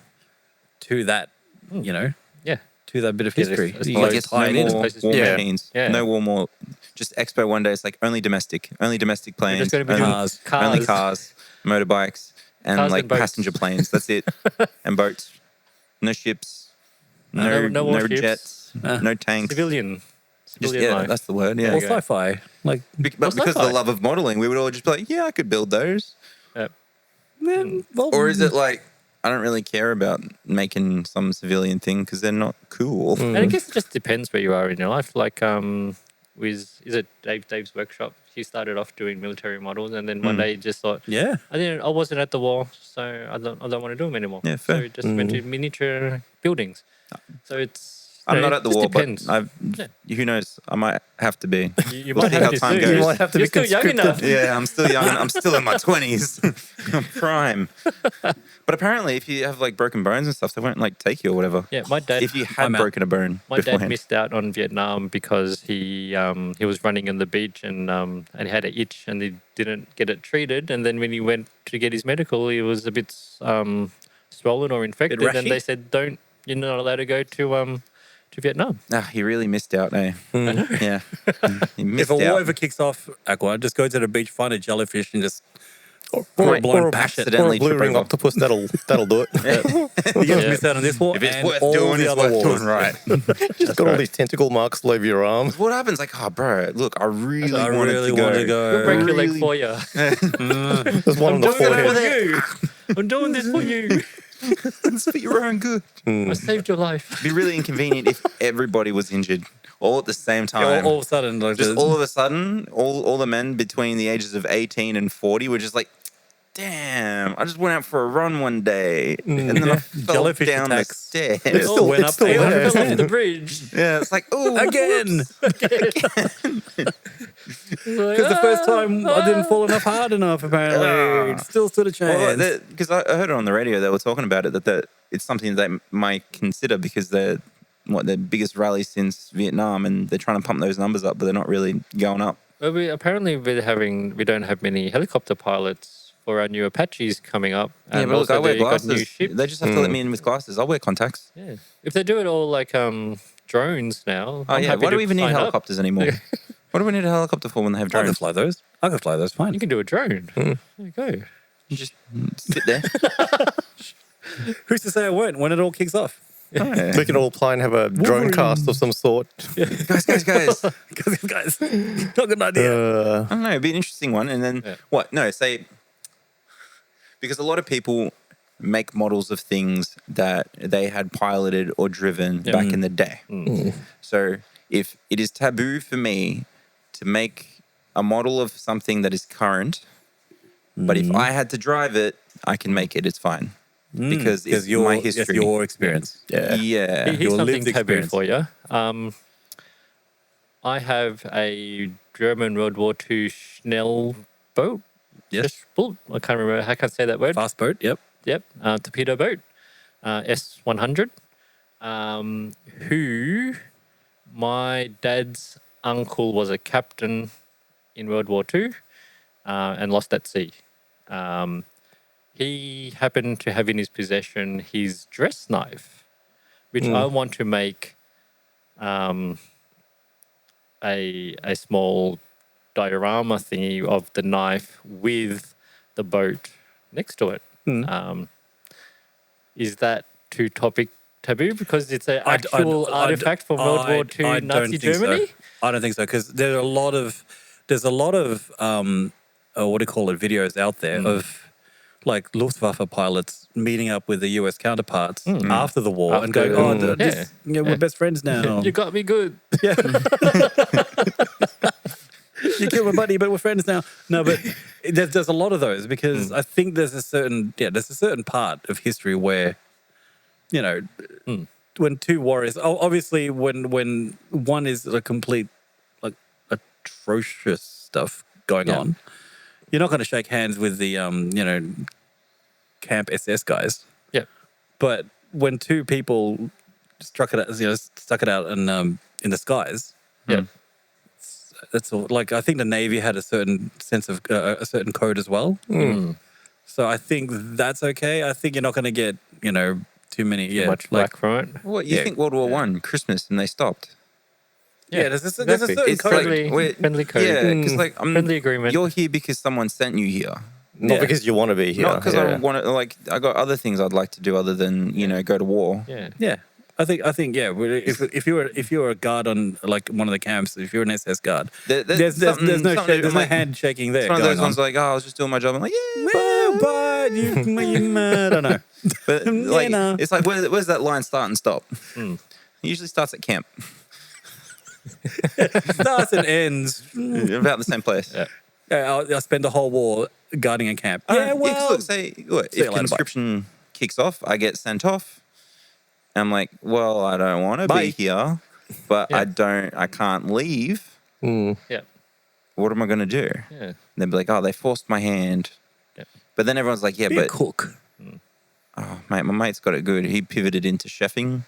to that. You know.
Yeah.
To that bit of
Yeah,
history.
it's
You
like
get
it's
tied
no
in.
more-
war
Yeah.
machines.
Yeah.
No war more. Just Expo one day. It's like only domestic planes,
just gonna be
only,
doing cars.
only cars, motorbikes, and
Cars
like
and boats.
passenger planes. That's it, and boats. No ships. No
no more ships.
jets. No tanks.
Civilian
Just, yeah,
life.
that's the word. Yeah.
Or sci-fi. Like,
But
What's
because of
sci-fi?
the love of modeling, we would all just be like, yeah, I could build those.
well,
Or is it like, I don't really care about making some civilian thing because they're not cool.
And I guess it just depends where you are in your life. Like, is it Dave's workshop? He started off doing military models, and then one day he just thought,
yeah.
I wasn't at the war, so I don't want to do them anymore.
Yeah,
So
fair.
he just went to miniature buildings. So it's.
I'm not
it
at the
just
war,
depends.
but who knows? I might have to be.
You
We'll
might
see
have
how
to
time
soon.
goes.
You might have to
You're
be
still young
conscripted.
enough.
Yeah, I'm still young. I'm still in my 20s. I'm prime. But apparently, if you have like broken bones and stuff, they won't like take you or whatever.
Yeah, my dad.
If you had
I'm out.
broken a bone
My dad
beforehand.
missed out on Vietnam because he was running on the beach and he had an itch and he didn't get it treated. And then when he went to get his medical, he was a bit swollen or infected. And
rashy?
they said, you're not allowed to go to Vietnam.
He really missed out, eh? Yeah. He missed
If a war
out.
ever kicks off, Aqua, just go to the beach, find a jellyfish, and just
Or
blind
a
bash it.
accidentally
blue
trip
ring
over.
octopus, that'll do it.
You guys
Yeah.
miss out on this war.
If it's
and
worth
all
doing,
the
it's
other
worth
wars.
doing right.
Just got all these tentacle marks all over your arm.
What happens? Like, oh, bro, look, I really
I
wanted
really
to go.
wanted to go.
We'll break your leg
Really-
for you.
There's one on the
doing it for
forehead.
you. I'm doing this for you.
It's for your own good.
I saved your life.
It'd be really inconvenient if everybody was injured all at the same
Yeah,
time.
all of a sudden, like
Just all of a sudden, all the men between the ages of 18 and 40 were just like, damn, I just went out for a run one day. And then I fell
Jellyfish
down
attacks.
the stairs.
it all went
it's
up
still
I
there.
fell
800%.
off the bridge.
Yeah, it's like, oh,
Again. Because the first time I didn't fall enough hard enough, apparently. It still stood a chance.
Because I heard it on the radio, they were talking about it, that it's something that they might consider because they're the biggest rally since Vietnam, and they're trying to pump those numbers up, but they're not really going up.
Well, we don't have many helicopter pilots for our new Apaches coming up.
Yeah,
And
but look, I
also
wear
they got new
glasses.
ships.
They just have to let me in with glasses. I'll wear contacts.
Yeah. If they do it all like drones now.
Oh,
I'm
yeah.
happy
Why do
to
we even need
sign up.
helicopters anymore? What do we need a helicopter for when they have
I could
drones?
fly those. I could fly those fine.
You can do a drone. There you go.
You just sit there.
Who's to say I won't when it all kicks off?
We can all apply and have a drone cast of some sort.
Guys.
guys, not a good idea.
I don't know, it'd be an interesting one. And then what? No, say, because a lot of people make models of things that they had piloted or driven back in the day. So if it is taboo for me to make a model of something that is current, but if I had to drive it, I can make it. It's fine. Because it's my history.
It's your experience.
Yeah.
Here's
Your
something
lived
taboo
experience.
for you. I have a German World War II Schnell boat.
Yes.
Boat. I can't remember. I can't say that word.
Fast boat. Yep.
Yep. Torpedo boat. S100. Who my dad's uncle was a captain in World War II and lost at sea. He happened to have in his possession his dress knife, which I want to make a small diorama thingy of the knife with the boat next to it. Is that too taboo because it's an actual artifact from World War II Nazi Germany?
I don't think so because there's a lot of what do you call it, videos out there of like Luftwaffe pilots meeting up with the US counterparts after the war and going, we're best friends now.
You got me good.
Yeah. You killed my buddy, but we're friends now. No, but there's a lot of those because I think there's a certain part of history where, you know, when two warriors, obviously when one is a complete, like, atrocious stuff going on, you're not going to shake hands with the, Camp SS guys.
Yeah.
But when two people stuck it out in the skies, that's all. Like I think the Navy had a certain sense of a certain code as well. So I think that's okay. I think you're not going to get too many
much black from it.
What you think World War One Christmas and they stopped?
Yeah, there's a certain
It's
code.
friendly code.
Yeah, because
friendly agreement.
You're here because someone sent you here.
Not because you want to be here.
Not because I want to. Like I got other things I'd like to do other than go to war.
Yeah. I think if you were a guard on like one of the camps, if you're an SS guard, there's no handshaking there.
It's one of those ones like, I was just doing my job. I'm like,
but you I don't know.
But like, it's like where's that line start and stop? It usually starts at camp.
Starts and ends
About the same place.
Yeah, I spend the whole war guarding a camp.
If conscription kicks off, I get sent off. I'm like, well, I don't want to be here, but I can't leave.
Yeah.
What am I going to do?
Yeah.
And they'd be like, oh, they forced my hand. Yeah. But then everyone's like,
be a cook.
Oh, mate, my mate's got it good. He pivoted into chefing.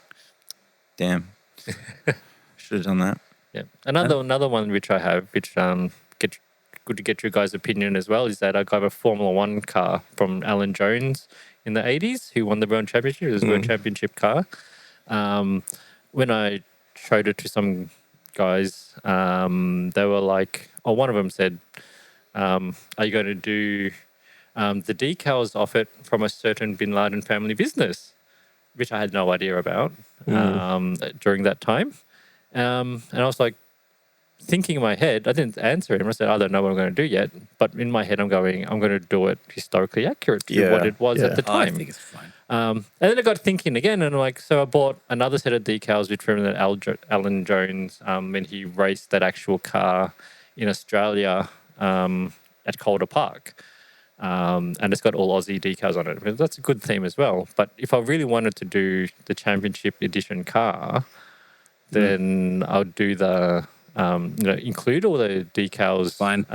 Damn. Should have done that.
Yeah. Another one which I have, which good to get your guys' opinion as well, is that I got a Formula One car from Alan Jones in the 80s, who won the World Championship. It was a World Championship car. When I showed it to some guys, they were like, one of them said, are you going to do the decals off it from a certain Bin Laden family business, which I had no idea about during that time. And I was like, thinking in my head, I didn't answer him. I said, I don't know what I'm going to do yet. But in my head, I'm going to do it historically accurate to what it was at the time.
I think it's fine.
And then I got thinking again, and so I bought another set of decals which from Alan Jones when he raced that actual car in Australia at Calder Park. And it's got all Aussie decals on it. That's a good theme as well. But if I really wanted to do the championship edition car, then I would do the... include all the decals.
Fine.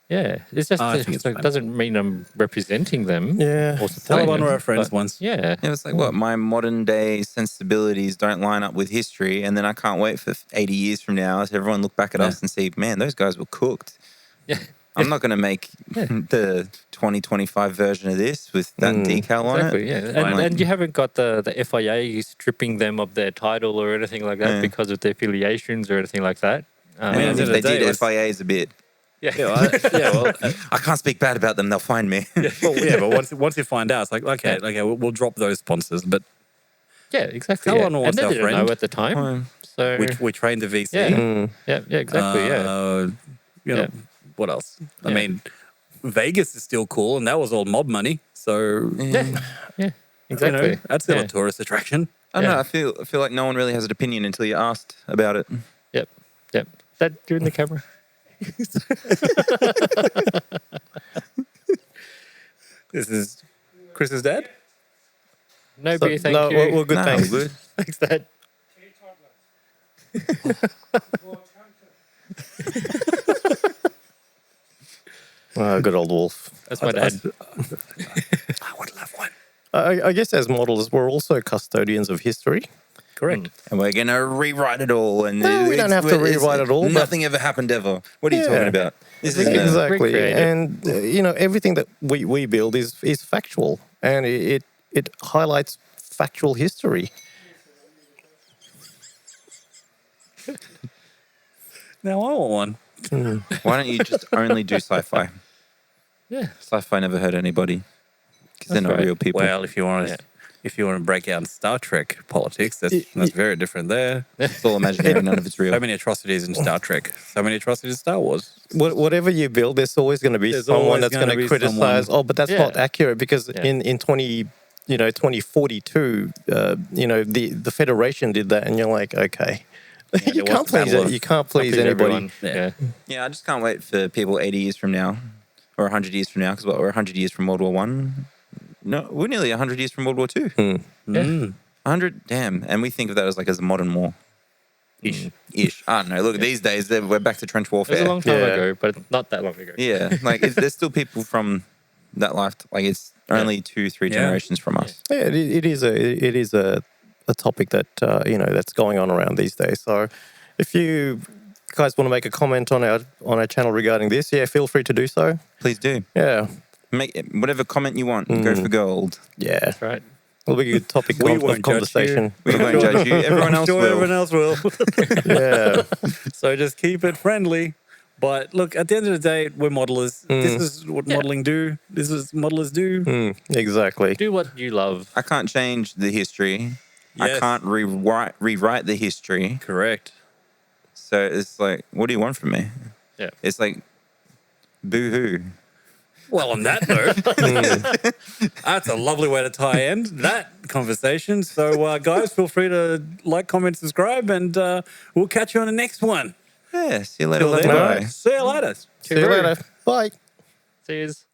It's just it doesn't mean I'm representing them.
Yeah. Tell one of our friends once.
Yeah.
It's like, what, my modern day sensibilities don't line up with history, and then I can't wait for 80 years from now to everyone look back at us and see, man, those guys were cooked.
Yeah.
I'm not going to make the 2025 version of this with that decal on it.
Yeah. And you haven't got the FIA stripping them of their title or anything like that because of their affiliations or anything like that.
If they did, FIA is a bit. I can't speak bad about them. They'll find me.
But once you find out, it's like, okay, we'll drop those sponsors. But
Yeah, exactly.
Tell on
And
what's
they
our
didn't
friend.
know at the time. So
We trained the VC.
yeah, exactly.
You know, what else? I
Yeah.
mean, Vegas is still cool, and that was all mob money. So,
yeah, exactly.
that's still
yeah.
a tourist attraction.
I don't know.
Yeah.
I feel like no one really has an opinion until you asked about it.
Yep. That you're in the camera.
This is Chris's dad.
No beer, thank
no,
you.
we're good,
No,
thanks.
we're good.
Thanks, Dad.
Good old Wolf.
That's my dad.
I would love one.
I guess as models, we're also custodians of history.
Correct.
And we're going to rewrite it all. And
No, we don't have to rewrite it all, but-
Nothing ever happened ever. What are you talking about? This is
Exactly.
recreate it.
And, everything that we build is factual, and it highlights factual history.
Now I want one.
Why don't you just only do sci-fi?
Yeah.
Sci-fi never hurt anybody because they're not
right.
real people.
Well, if you want to break out Star Trek politics, that's very different there.
It's all imaginary. None of it's real.
So many atrocities in Star Trek. So many atrocities in Star Wars.
Whatever you build, there's always going to be
There's
someone
always
that's
gonna
going to
be
criticize.
someone.
Oh, but that's
Yeah.
not accurate because
Yeah.
in 2042, the Federation did that, and you're like, okay, you
there was
can't please
Battle of-
you can't please anybody.
everyone.
Yeah.
Yeah, I just can't wait for people 80 years from now or 100 years from now because we're 100 years from World War One. No, we're nearly 100 years from World War Two.
Mm.
100, damn. And we think of that as like as a modern war. Ish. I don't know. Look, these days we're back to trench
It was
warfare.
a long time
Yeah.
ago, but not that long ago.
Yeah, like there's still people from that life. Like it's only 2-3
Yeah.
generations from us.
Yeah, it is a topic that that's going on around these days. So if you guys want to make a comment on our channel regarding this, feel free to do so.
Please do
Yeah,
make it, whatever comment you want. Go for gold.
yeah,
That's right.
it'll be a good topic
We
of
won't judge
conversation.
We won't judge you. Everyone else
Sure,
will.
everyone else will.
Yeah,
So just keep it friendly. But look, at the end of the day, we're modelers. This is what modeling do. This is modelers do.
exactly.
Do what you love.
I can't change the history. I
Yes.
can't rewrite the history.
Correct.
So it's like, what do you want from me?
Yeah.
It's like, boo-hoo.
Well, on that note, that's a lovely way to tie end that conversation. So, guys, feel free to like, comment, subscribe, and we'll catch you on the next one.
Yeah, see you later.
Till then,
Bye.
see you later.
See you later. Bye.
Cheers.